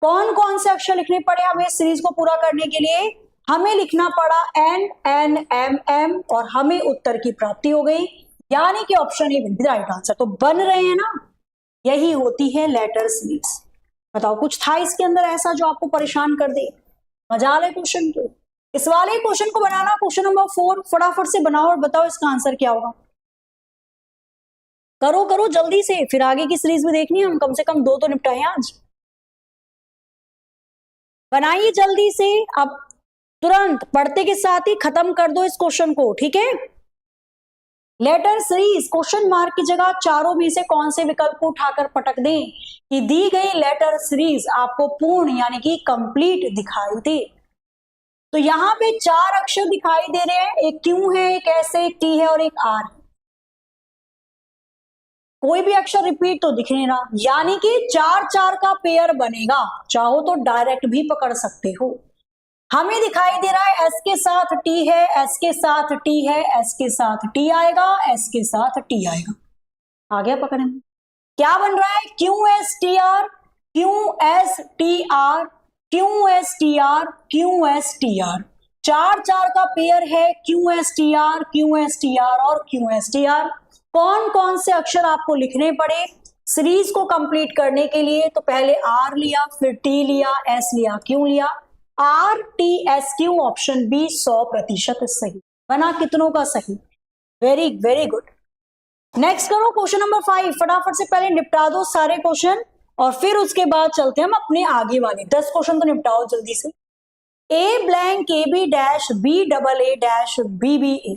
कौन कौन से अक्षर लिखने पड़े हमें सीरीज को पूरा करने के लिए? हमें लिखना पड़ा एन एन एम एम और हमें उत्तर की प्राप्ति हो गई, यानी कि option A will be the right answer. तो बन रहे हैं ना, यही होती है लेटर सीरीज। बताओ कुछ था इसके अंदर ऐसा जो आपको परेशान कर दे? मजा ले क्वेश्चन के। इस वाले क्वेश्चन को बनाना, क्वेश्चन नंबर 4 फटाफट से बनाओ और बताओ इसका आंसर क्या होगा। करो करो जल्दी से, फिर आगे की सीरीज भी देखनी है, हम कम से कम 2 तो निपटाए आज। बनाइए जल्दी से, अब तुरंत पढ़ते के साथ ही खत्म कर दो इस क्वेश्चन को, ठीक है। लेटर सीरीज, क्वेश्चन मार्क की जगह चारों में से कौन से विकल्प को उठाकर पटक दें कि दी गई लेटर सीरीज आपको पूर्ण यानी कि कंप्लीट दिखाई दे। तो यहां पे 4 अक्षर दिखाई दे रहे हैं, एक क्यू है, एक एस है, एक टी है और एक आर है। कोई भी अक्षर रिपीट तो दिख नहीं रहा, यानी कि 4-4 का पेयर बनेगा। चाहो तो डायरेक्ट भी पकड़ सकते हो। हमें दिखाई दे रहा है एस के साथ टी है, एस के साथ टी है, एस के साथ टी आएगा, एस के साथ टी आएगा। आ गया पकड़े में? क्या बन रहा है? Q S T R, Q S T R, Q S T R, Q S T R. 4-4 का पेयर है, Q S T R, Q S T R और क्यू एस टी आर। कौन कौन से अक्षर आपको लिखने पड़े सीरीज को कंप्लीट करने के लिए? तो पहले आर लिया, फिर टी लिया, एस लिया, क्यू लिया। R T S Q, option B 100% सही बना। कितनों का सही? Very very good. नेक्स्ट करो क्वेश्चन नंबर 5, फटाफट से पहले निपटा दो सारे क्वेश्चन और फिर उसके बाद चलते हैं हम अपने आगे वाले 10 क्वेश्चन। तो निपटाओ जल्दी से। A blank A B dash B double A dash B B A.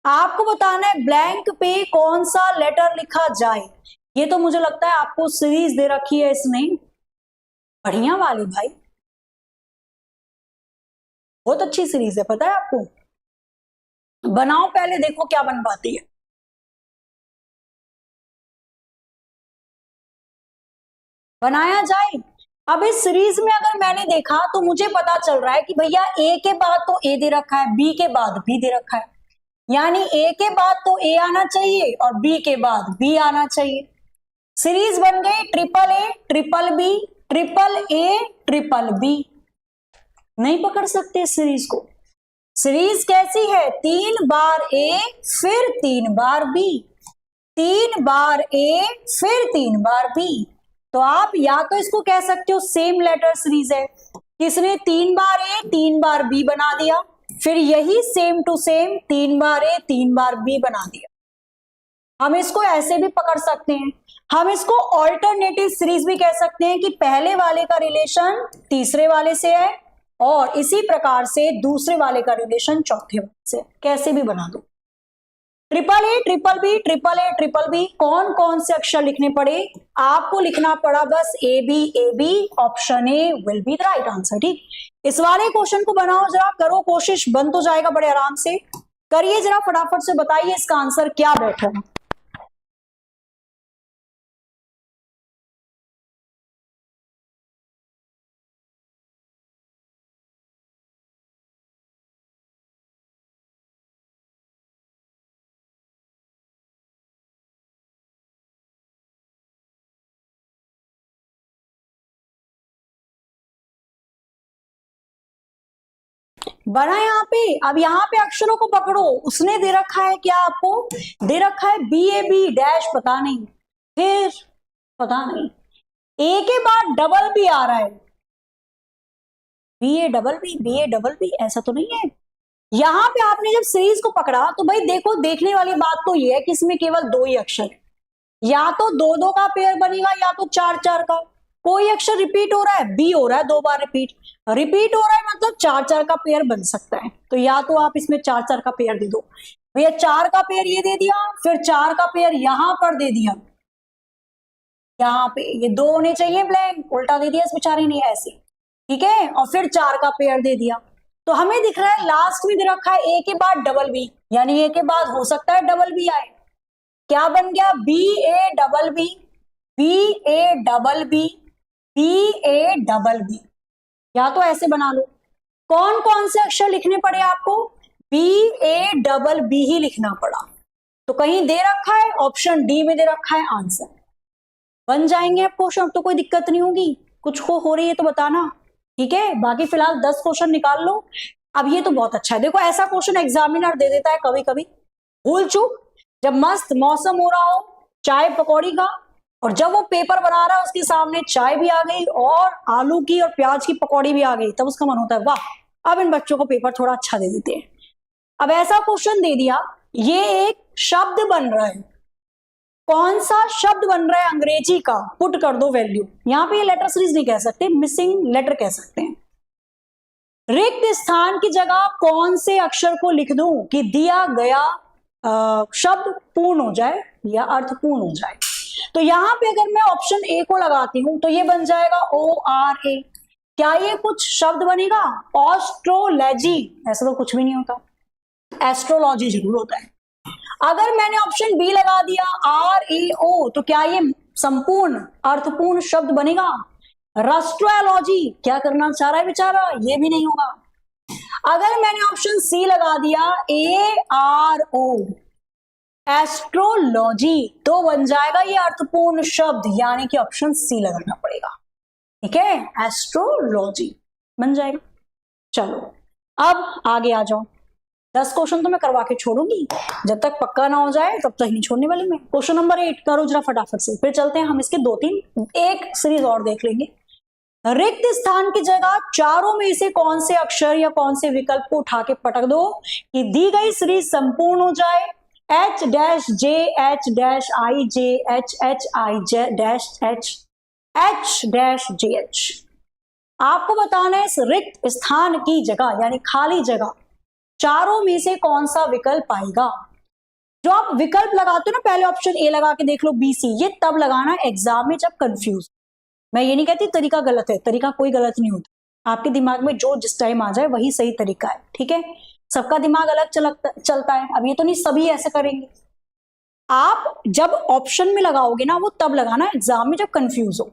आपको बताना है ब्लैंक पे कौन सा लेटर लिखा जाए। ये तो मुझे लगता है आपको सीरीज दे रखी है इसने, बढ़िया वाली भाई, बहुत अच्छी सीरीज है, पता है आपको। बनाओ पहले, देखो क्या बन पाती है। बनाया जाए। अब इस सीरीज में अगर मैंने देखा तो मुझे पता चल रहा है कि भैया ए के बाद तो ए दे रखा है, बी के बाद बी दे रखा है, यानी ए के बाद तो ए आना चाहिए और बी के बाद बी आना चाहिए। सीरीज बन गई triple A triple B triple A triple B. नहीं पकड़ सकते सीरीज को। सीरीज कैसी है? 3 बार ए फिर 3 बार बी, 3 बार ए फिर 3 बार बी। तो आप या तो इसको कह सकते हो सेम लेटर सीरीज है, किसने 3 बार ए 3 बार बी बना दिया, फिर यही सेम टू सेम 3 बार ए 3 बार बी बना दिया। हम इसको ऐसे भी पकड़ सकते हैं, हम इसको ऑल्टरनेटिव सीरीज भी कह सकते हैं कि पहले वाले का रिलेशन तीसरे वाले से है और इसी प्रकार से दूसरे वाले का रिलेशन चौथे वाले से। कैसे भी बना दो। Triple A triple B triple A triple B, कौन कौन से अक्षर लिखने पड़े? आपको लिखना पड़ा बस A B, option A will be the right answer. ठीक, इस वाले क्वेश्चन को बनाओ जरा, करो कोशिश, बन तो जाएगा बड़े आराम से। करिए जरा फटाफट से, बताइए इसका आंसर क्या बैठा है। बना यहाँ पे। अब यहाँ पे अक्षरों को पकड़ो, उसने दे रखा है क्या? आपको दे रखा है बी ए बी डैश, पता नहीं, फिर पता नहीं, ए के बाद डबल बी आ रहा है, बी ए डबल बी, ऐसा तो नहीं है। यहां पे आपने जब सीरीज को पकड़ा तो भाई देखो, देखने वाली बात तो ये है कि इसमें केवल 2 ही अक्षर है, या तो 2-2 का पेयर बनेगा या तो 4-4 का। कोई अक्षर रिपीट हो रहा है, बी हो रहा है 2 बार रिपीट हो रहा है, मतलब 4-4 का पेयर बन सकता है। तो या तो आप इसमें 4-4 का पेयर दे दो, भैया 4 का पेयर ये दे दिया, फिर 4 का पेयर यहां पर दे दिया, यहाँ पे ये 2 होने चाहिए ब्लैंक, उल्टा दे दिया इस बेचारे ने ऐसे, ठीक है, और फिर 4 का पेयर दे दिया। तो हमें दिख रहा है लास्ट में दे रखा है ए के बाद डबल बी, यानी ए के बाद हो सकता है डबल बी आए। क्या बन गया? B A double B, B A double B, B A double B. या तो ऐसे बना लो। कौन कौन से अक्षर लिखने पड़े आपको? बी ए डबल बी ही लिखना पड़ा। तो कहीं दे रखा है, ऑप्शन डी में दे रखा है आंसर। बन जाएंगे अब क्वेश्चन, अब तो कोई दिक्कत नहीं होगी। कुछ को हो रही है तो बताना, ठीक है। बाकी फिलहाल 10 क्वेश्चन निकाल लो। अब ये तो बहुत अच्छा है, देखो ऐसा क्वेश्चन एग्जामिनर दे देता है कभी कभी, भूल चूक, जब मस्त मौसम हो रहा हो चाय पकौड़ी का, और जब वो पेपर बना रहा है उसके सामने चाय भी आ गई और आलू की और प्याज की पकौड़ी भी आ गई, तब उसका मन होता है वाह अब इन बच्चों को पेपर थोड़ा अच्छा दे देते हैं। अब ऐसा क्वेश्चन दे दिया, ये एक शब्द बन रहा है, कौन सा शब्द बन रहा है अंग्रेजी का, पुट कर दो वैल्यू। यहां पे ये लेटर सीरीज नहीं कह सकते, मिसिंग लेटर कह सकते हैं। रिक्त स्थान की जगह कौन से अक्षर को लिख दूं कि दिया गया शब्द पूर्ण हो जाए या अर्थपूर्ण हो जाए। तो यहां पे अगर मैं ऑप्शन ए को लगाती हूं तो ये बन जाएगा ORA। क्या ये कुछ शब्द बनेगा? ऑस्ट्रोलॉजी, ऐसा तो कुछ भी नहीं होता, एस्ट्रोलॉजी जरूर होता है। अगर मैंने ऑप्शन बी लगा दिया RAO, तो क्या ये संपूर्ण अर्थपूर्ण शब्द बनेगा? राष्ट्रोलॉजी, क्या करना चाह रहा है बेचारा, ये भी नहीं होगा। अगर मैंने ऑप्शन सी लगा दिया ARO, एस्ट्रोलॉजी, तो बन जाएगा ये अर्थपूर्ण शब्द, यानी कि ऑप्शन सी लगाना पड़ेगा, ठीक है, एस्ट्रोलॉजी बन जाएगा। चलो अब आगे आ जाओ, 10 क्वेश्चन तो मैं करवा के छोड़ूंगी, जब तक पक्का ना हो जाए तब तक नहीं छोड़ने वाली मैं। क्वेश्चन नंबर 8 करो जरा फटाफट से, फिर चलते हैं हम इसके 2-3 एक सीरीज और देख लेंगे। रिक्त स्थान की जगह चारों में से कौन से अक्षर या कौन से विकल्प को उठा के पटक दो कि दी गई सीरीज संपूर्ण हो जाए। H-J-H-I-J-H-H-H-H-H। आपको बताना है इस रिक्त स्थान की जगह यानी खाली जगह चारों में से कौन सा विकल्प आएगा। जो आप विकल्प लगाते हो ना, पहले ऑप्शन ए लगा के देख लो BC, ये तब लगाना है एग्जाम में जब कंफ्यूज। मैं ये नहीं कहती तरीका गलत है, तरीका कोई गलत नहीं होता, आपके दिमाग में जो जिस टाइम आ जाए वही सही तरीका है, ठीक है। सबका दिमाग अलग चलता है, अब ये तो नहीं सभी ऐसे करेंगे। आप जब ऑप्शन में लगाओगे ना वो तब लगाना एग्जाम में जब कंफ्यूज हो।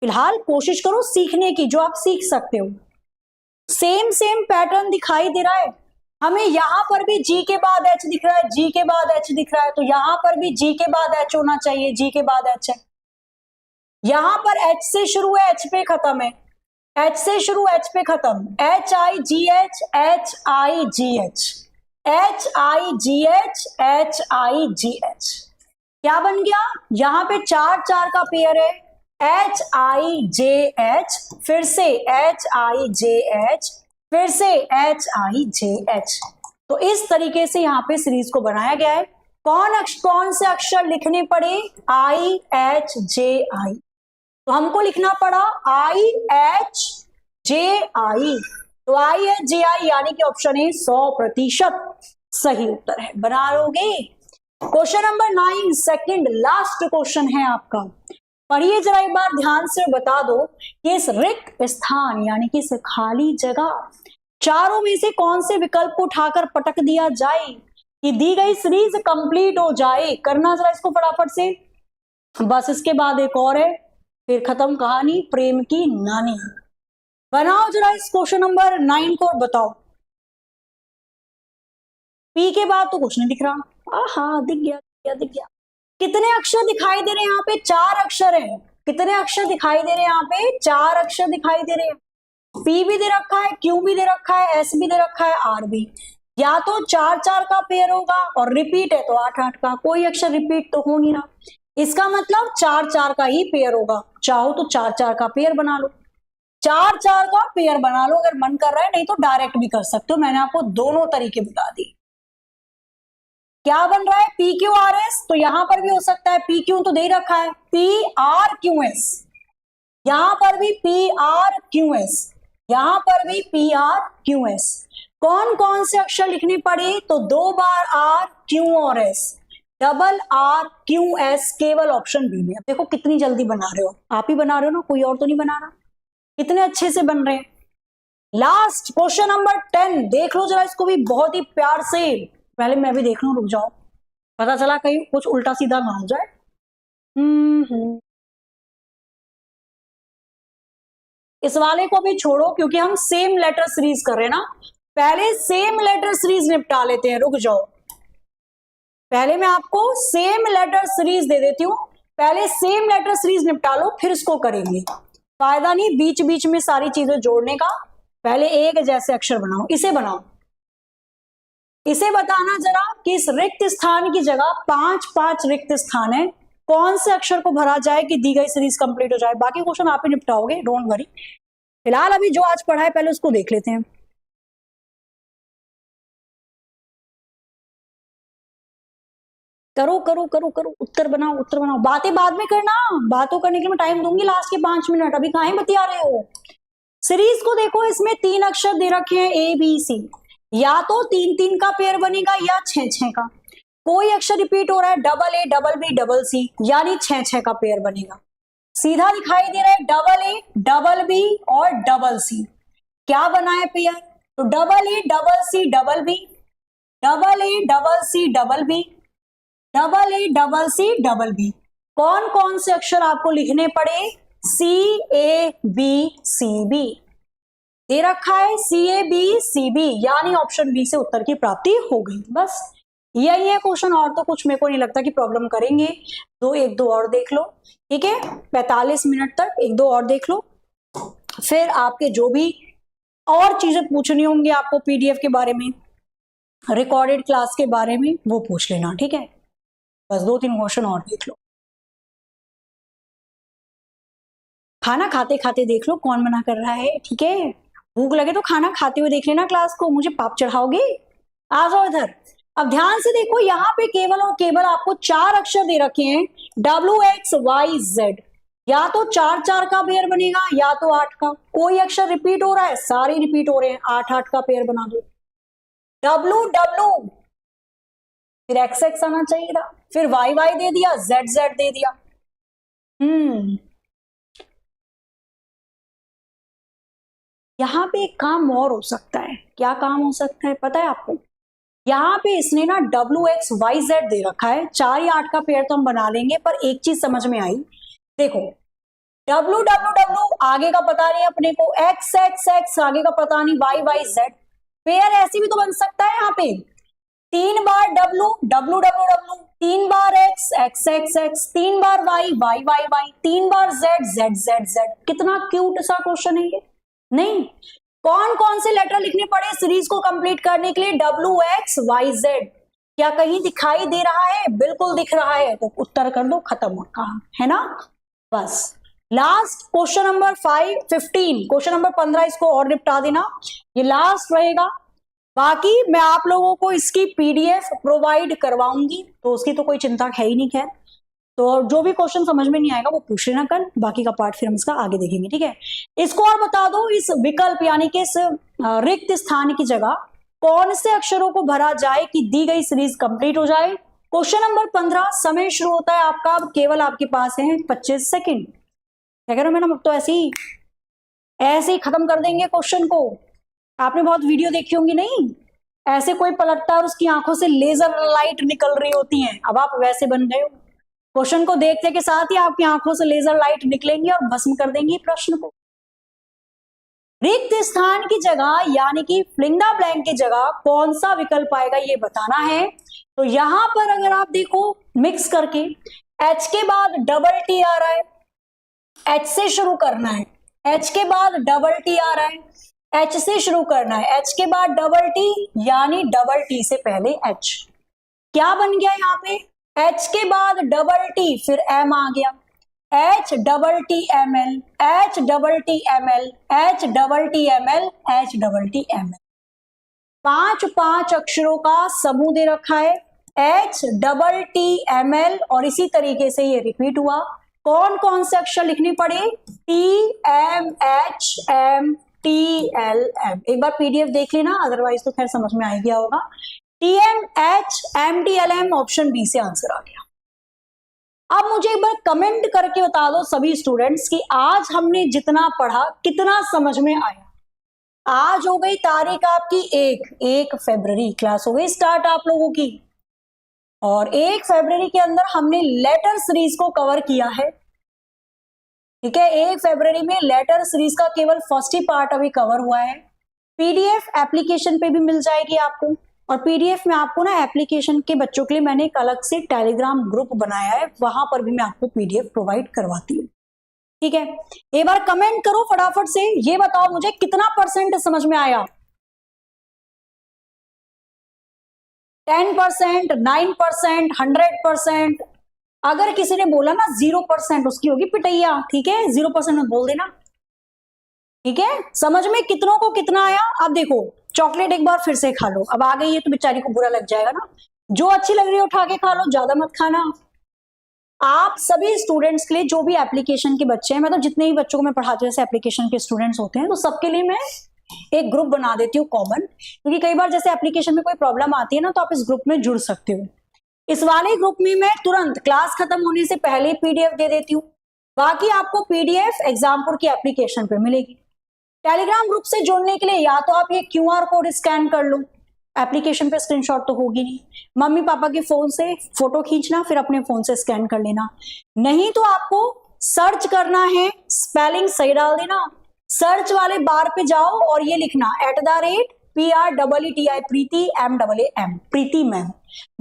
फिलहाल कोशिश करो सीखने की, जो आप सीख सकते हो। सेम पैटर्न दिखाई दे रहा है हमें, यहां पर भी G के बाद H दिख रहा है, G के बाद H दिख रहा है, तो यहां पर भी G के बाद H होना चाहिए, G के बाद H है। यहां पर H से शुरू है, H पे खत्म है, H से शुरू H पे खत्म, HIGH HIGH HIGH HIGH। क्या बन गया? यहां पे 4 का पेयर है, HIJH, फिर से HIJH, फिर से HIJH। तो इस तरीके से यहां पे सीरीज को बनाया गया है। कौन से अक्षर लिखने पड़े? IHJI, तो हमको लिखना पड़ा IHJI, तो IHJI यानी कि ऑप्शन ए 100% सही उत्तर है। बना लोगे? Question number 9 second last question है आपका, पढ़िए जरा एक बार ध्यान से, बता दो कि इस रिक्त स्थान यानी कि इस खाली जगह चारों में से कौन से विकल्प को उठाकर पटक दिया जाए कि दी गई सीरीज कंप्लीट हो जाए। करना जरा इसको फटाफट से, बस इसके बाद एक और है, फिर खत्म कहानी प्रेम की नानी। बनाओ जरा इस क्वेश्चन नंबर 9 को, बताओ। पी के बाद तो कुछ नहीं दिख रहा, हाँ दिख गया। कितने अक्षर दिखाई दे रहे हैं यहाँ पे? 4 अक्षर हैं। कितने अक्षर दिखाई दे रहे हैं यहाँ पे? 4 अक्षर दिखाई दे रहे हैं। पी भी दे रखा है, क्यू भी दे रखा है, एस भी दे रखा है, आर भी। या तो 4 का पेयर होगा और रिपीट है तो 8 का, कोई अक्षर रिपीट तो हो नहीं रहा, इसका मतलब 4 का ही पेयर होगा। चाहो तो 4 का पेयर बना लो, 4 का पेयर बना लो अगर मन कर रहा है, नहीं तो डायरेक्ट भी कर सकते हो, मैंने आपको दोनों तरीके बता दिए। क्या बन रहा है? PQRS, तो यहां पर भी हो सकता है, PQ तो दे रखा है, PRQS, यहां पर भी PRQS, यहां पर भी PRQS। कौन से अक्षर लिखने पड़े? तो 2 बार R, Q और S, double R, Q, S, केवल ऑप्शन बी में। देखो कितनी जल्दी बना रहे हो, आप ही बना रहे हो ना, कोई और तो नहीं बना रहा, कितने अच्छे से बन रहे हैं। लास्ट क्वेश्चन नंबर 10 देख लो जरा इसको भी बहुत ही प्यार से, पहले मैं भी देख लूं, रुक जाओ, पता चला कहीं कुछ उल्टा सीधा ना हो जाए। इस वाले को भी छोड़ो क्योंकि हम सेम लेटर सीरीज कर रहे हैं ना, पहले सेम लेटर सीरीज निपटा लेते हैं, रुक जाओ, पहले मैं आपको सेम लेटर सीरीज दे देती हूं, पहले सेम लेटर सीरीज निपटा लो फिर इसको करेंगे, फायदा नहीं बीच बीच में सारी चीजें जोड़ने का। पहले एक जैसे अक्षर बनाओ, इसे बनाओ, इसे बताना जरा कि इस रिक्त स्थान की जगह 5 रिक्त स्थान है, कौन से अक्षर को भरा जाए कि दी गई सीरीज कंप्लीट हो जाए। बाकी क्वेश्चन आप ही निपटाओगे, डोंट वरी। फिलहाल अभी जो आज पढ़ा है पहले उसको देख लेते हैं। करो करो करो करो, उत्तर बनाओ उत्तर बनाओ। बातें बाद में करना, बातों करने के लिए मैं टाइम दूंगी लास्ट के 5 मिनट, अभी कहाँ बतिया रहे हो। सीरीज को देखो, इसमें 3 अक्षर दे रखे हैं ए बी सी, या तो 3 का पेयर बनेगा या 6 का। कोई अक्षर रिपीट हो रहा है, double A double B double C, यानी 6 का पेयर बनेगा। सीधा दिखाई दे रहा है डबल ए डबल बी और डबल सी, क्या बना है पेयर, तो double A double C double B, double A double C double B, double A double C double B. कौन कौन से अक्षर आपको लिखने पड़े, सी ए बी सी बी दे रखा है, सी ए बी सी बी, यानी ऑप्शन बी से उत्तर की प्राप्ति हो गई। बस यही है क्वेश्चन, और तो कुछ मेरे को नहीं लगता कि प्रॉब्लम करेंगे। एक दो और देख लो, ठीक है, 45 मिनट तक एक दो और देख लो, फिर आपके जो भी और चीजें पूछनी होंगी आपको पीडीएफ के बारे में, रिकॉर्डेड क्लास के बारे में, वो पूछ लेना, ठीक है। बस 2-3 क्वेश्चन और देख लो। खाना खाते खाते देख लो कौन मना कर रहा है, ठीक है। भूख लगे तो खाना खाते हुए देख लेना क्लास को, मुझे पाप चढ़ाओगे। आ जाओ इधर। अब ध्यान से देखो, यहाँ पे केवल और केवल आपको 4 अक्षर दे रखे हैं, WXYZ, या तो 4 का पेयर बनेगा या तो 8 का। कोई अक्षर रिपीट हो रहा है, सारे रिपीट हो रहे हैं, 8 का पेयर बना दो। WW, फिर XX आना चाहिए था, फिर YY दे दिया, ZZ दे दिया। यहाँ पे एक काम और हो सकता है, क्या काम हो सकता है पता है आपको। यहाँ पे इसने ना WXYZ दे रखा है, 4 या 8 का पेयर तो हम बना लेंगे, पर एक चीज समझ में आई, देखो WWW आगे का पता नहीं अपने को, XXX आगे का पता नहीं, YYZ पेयर ऐसे भी तो बन सकता है। यहाँ पे 3 बार W WWW, 3 बार X XXX, 3 बार Y YYY, 3 बार Z ZZZ। कितना क्यूट सा क्वेश्चन है ये, नहीं। कौन कौन से लेटर लिखने पड़े सीरीज को कंप्लीट करने के लिए, WXYZ। क्या कहीं दिखाई दे रहा है, बिल्कुल दिख रहा है, तो उत्तर कर दो, खत्म काम है ना। बस last question number 15, question number 15 इसको और निपटा देना, ये लास्ट रहेगा। बाकी मैं आप लोगों को इसकी पीडीएफ प्रोवाइड करवाऊंगी, तो उसकी तो कोई चिंता है ही नहीं। खैर, तो जो भी क्वेश्चन समझ में नहीं आएगा वो पूछ लेना कल, बाकी का पार्ट फिर हम इसका आगे देखेंगे, ठीक है। इसको और बता दो, इस विकल्प यानी कि इस रिक्त स्थान की जगह कौन से अक्षरों को भरा जाए कि दी गई सीरीज कंप्लीट हो जाए। क्वेश्चन नंबर 15, समय शुरू होता है आपका, केवल आपके पास है 25 सेकेंड। क्या कह रहे हो मैडम, अब तो ऐसे ही खत्म कर देंगे क्वेश्चन को। आपने बहुत वीडियो देखी होंगी, नहीं ऐसे कोई पलटता है और उसकी आंखों से लेजर लाइट निकल रही होती है, अब आप वैसे बन गए हो। क्वेश्चन को देखने के साथ ही आपकी आंखों से लेजर लाइट निकलेंगी और भस्म कर देंगी प्रश्न को। रिक्त स्थान की जगह यानी कि फिलिंग द ब्लैंक की जगह कौन सा विकल्प आएगा ये बताना है। तो यहां पर अगर आप देखो मिक्स करके, H के बाद डबल T आ रहा है, H से शुरू करना है, H के बाद डबल T आ रहा है, H से शुरू करना है, H के बाद डबल T, यानी डबल T से पहले H। क्या बन गया यहाँ पे, H के बाद डबल T फिर M आ गया, H double T ML, H double T ML, H double T ML, H double T ML। 5 अक्षरों का समूह दे रखा है, H डबल T ML, और इसी तरीके से ये रिपीट हुआ। कौन कौन से अक्षर लिखने पड़े, T M H M T L M। एक बार पीडीएफ देख लेना, अदरवाइज तो खैर समझ में आ गया होगा। TMHMDLM, ऑप्शन बी से आंसर आ गया। अब मुझे एक बार कमेंट करके बता दो सभी स्टूडेंट्स कि आज हमने जितना पढ़ा कितना समझ में आया। आज हो गई तारीख आपकी 1 फरवरी, क्लास हो गई स्टार्ट आप लोगों की, और 1 फरवरी के अंदर हमने लेटर सीरीज को कवर किया है, ठीक है। 1 फरवरी में लेटर सीरीज का केवल फर्स्ट ही पार्ट अभी कवर हुआ है। पीडीएफ एप्लीकेशन पे भी मिल जाएगी आपको, और पीडीएफ में आपको ना एप्लीकेशन के बच्चों के लिए मैंने एक अलग से टेलीग्राम ग्रुप बनाया है, वहां पर भी मैं आपको पीडीएफ प्रोवाइड करवाती हूँ। ठीक है, एक बार कमेंट करो फटाफट से, ये बताओ मुझे कितना % समझ में आया। 10%, 9%, 100%। अगर किसी ने बोला ना 0%, उसकी होगी पिटैया। ठीक है, 0% में बोल देना। ठीक है, समझ में कितनों को कितना आया। अब देखो, चॉकलेट एक बार फिर से खा लो, अब आ गई है तो बेचारी को बुरा लग जाएगा ना। जो अच्छी लग रही है उठा के खा लो, ज्यादा मत खाना। आप सभी स्टूडेंट्स के लिए, जो भी एप्लीकेशन के बच्चे हैं, मतलब जितने भी बच्चों को मैं पढ़ाती हूँ जैसे एप्लीकेशन के स्टूडेंट्स होते हैं, तो सबके लिए मैं एक ग्रुप बना देती हूँ कॉमन, क्योंकि कई बार जैसे एप्लीकेशन में कोई प्रॉब्लम आती है ना, तो आप इस ग्रुप में जुड़ सकते हो। इस वाले ग्रुप में मैं तुरंत क्लास खत्म होने से पहले पीडीएफ दे देती हूँ, बाकी आपको पीडीएफ एग्जामपुर की एप्लीकेशन पे मिलेगी। टेलीग्राम ग्रुप से जुड़ने के लिए या तो आप ये क्यूआर कोड स्कैन कर लो, एप्लीकेशन पे स्क्रीनशॉट तो होगी नहीं, मम्मी पापा के फोन से फोटो खींचना, फिर अपने फोन से स्कैन कर लेना। नहीं तो आपको सर्च करना है, स्पेलिंग सही डाल देना, सर्च वाले बार पे जाओ और ये लिखना @PREETI प्रीति MAAM प्रीति मैम।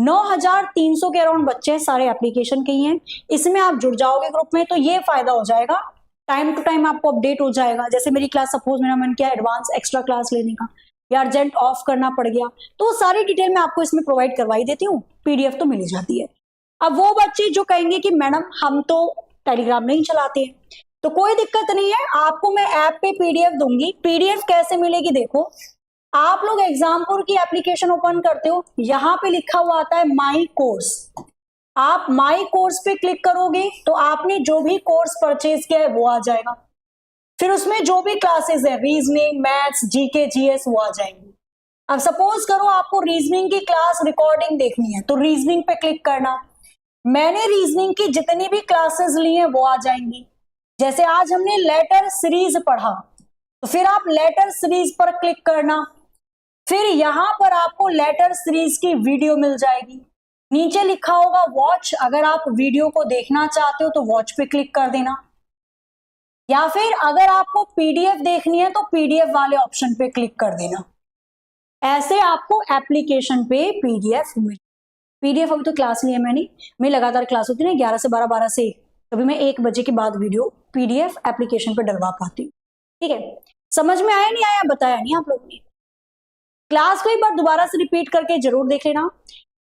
9300 के अराउंड बच्चे सारे एप्लीकेशन के ही हैं, इसमें आप जुड़ जाओगे ग्रुप में, तो ये फायदा हो जाएगा, टाइम टू टाइम आपको अपडेट हो जाएगा। जैसे मेरी क्लास सपोज मेरा मन किया एडवांस एक्स्ट्रा क्लास लेने का या अर्जेंट ऑफ करना पड़ गया, तो सारी डिटेल मैं आपको इसमें प्रोवाइड करवाई देती हूँ, पीडीएफ तो मिल ही जाती है। अब वो बच्चे जो कहेंगे कि मैडम हम तो टेलीग्राम नहीं चलाते हैं, तो कोई दिक्कत नहीं है, आपको मैं ऐप पे पीडीएफ दूंगी। पीडीएफ कैसे मिलेगी, देखो आप लोग एग्जामपुर की एप्लीकेशन ओपन करते हो, यहाँ पे लिखा हुआ आता है माई कोर्स। आप माई कोर्स पे क्लिक करोगे तो आपने जो भी कोर्स परचेज किया है वो आ जाएगा, फिर उसमें जो भी क्लासेस है, रीजनिंग, मैथ्स, जीके, जीएस, वो आ जाएंगी। अब सपोज करो आपको रीजनिंग की क्लास रिकॉर्डिंग देखनी है, तो रीजनिंग पे क्लिक करना, मैंने रीजनिंग की जितनी भी क्लासेस ली हैं वो आ जाएंगी। जैसे आज हमने लेटर सीरीज पढ़ा, तो फिर आप लेटर सीरीज पर क्लिक करना, फिर यहां पर आपको लेटर सीरीज की वीडियो मिल जाएगी, नीचे लिखा होगा वॉच, अगर आप वीडियो को देखना चाहते हो तो वॉच पे क्लिक कर देना, या फिर अगर आपको पीडीएफ देखनी है तो पीडीएफ वाले ऑप्शन पे क्लिक कर देना। ऐसे आपको एप्लीकेशन पे पीडीएफ मिल। पीडीएफ अभी तो क्लास ली है मैंने, मेरी लगातार क्लास होती है ना 11 से 12, 12 से 1, कभी मैं 1 बजे के बाद वीडियो पीडीएफ एप्लीकेशन पे डलवा पाती हूँ। ठीक है, समझ में आया नहीं आया, बताया नहीं आप लोगों ने। क्लास को एक बार दोबारा से रिपीट करके जरूर देख लेना।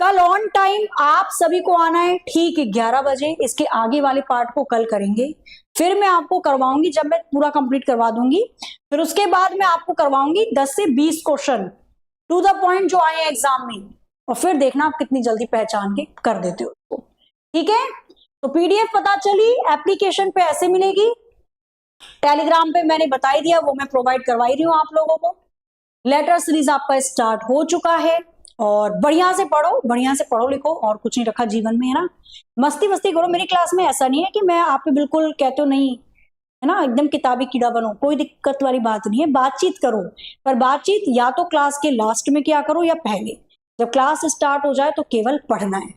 कल ऑन टाइम आप सभी को आना है ठीक 11 बजे। इसके आगे वाले पार्ट को कल करेंगे, फिर मैं आपको करवाऊंगी, जब मैं पूरा कंप्लीट करवा दूंगी फिर उसके बाद मैं आपको करवाऊंगी 10 से 20 क्वेश्चन टू द पॉइंट जो आए एग्जाम में, और फिर देखना आप कितनी जल्दी पहचान के कर देते हो उसको। ठीक है, तो पीडीएफ पता चली, एप्लीकेशन पे ऐसे मिलेगी, टेलीग्राम पे मैंने बता ही दिया, वो मैं प्रोवाइड करवाई रही हूँ आप लोगों को। लेटर सीरीज आपका स्टार्ट हो चुका है, और बढ़िया से पढ़ो लिखो, और कुछ नहीं रखा जीवन में, है ना। मस्ती करो, मेरी क्लास में ऐसा नहीं है कि मैं आप पे बिल्कुल कहते हो नहीं, है ना, एकदम किताबी कीड़ा बनो, कोई दिक्कत वाली बात नहीं है। बातचीत करो, पर बातचीत या तो क्लास के लास्ट में क्या करो या पहले, जब क्लास स्टार्ट हो जाए तो केवल पढ़ना है।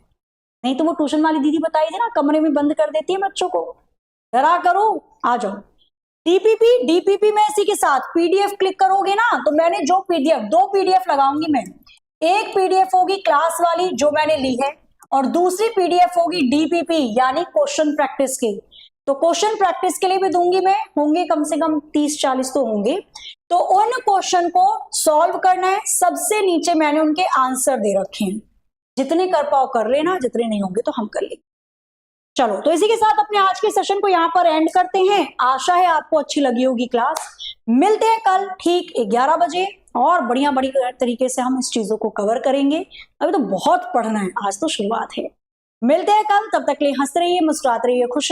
नहीं तो वो ट्यूशन वाली दीदी बताई थी ना, कमरे में बंद कर देती है बच्चों को, डरा करो, आ जाओ। डीपीपी में इसी के साथ पीडीएफ क्लिक करोगे ना, तो मैंने जो पीडीएफ, 2 पीडीएफ लगाऊंगी मैं, एक पीडीएफ होगी क्लास वाली जो मैंने ली है, और दूसरी पीडीएफ होगी डीपीपी यानी क्वेश्चन प्रैक्टिस के। तो क्वेश्चन प्रैक्टिस के लिए भी दूंगी मैं, होंगे कम से कम 30-40 तो होंगे, तो उन क्वेश्चन को सॉल्व करना है। सबसे नीचे मैंने उनके आंसर दे रखे हैं, जितने कर पाओ कर लेना, जितने नहीं होंगे तो हम कर लेंगे। चलो, तो इसी के साथ अपने आज के सेशन को यहाँ पर एंड करते हैं। आशा है आपको अच्छी लगी होगी क्लास। मिलते हैं कल ठीक 11 बजे, और बढ़िया तरीके से हम इस चीजों को कवर करेंगे। अभी तो बहुत पढ़ना है, आज तो शुरुआत है। मिलते हैं कल, तब तक के लिए हंसते रहिए, मुस्कुराते रहिए, खुश रहिए।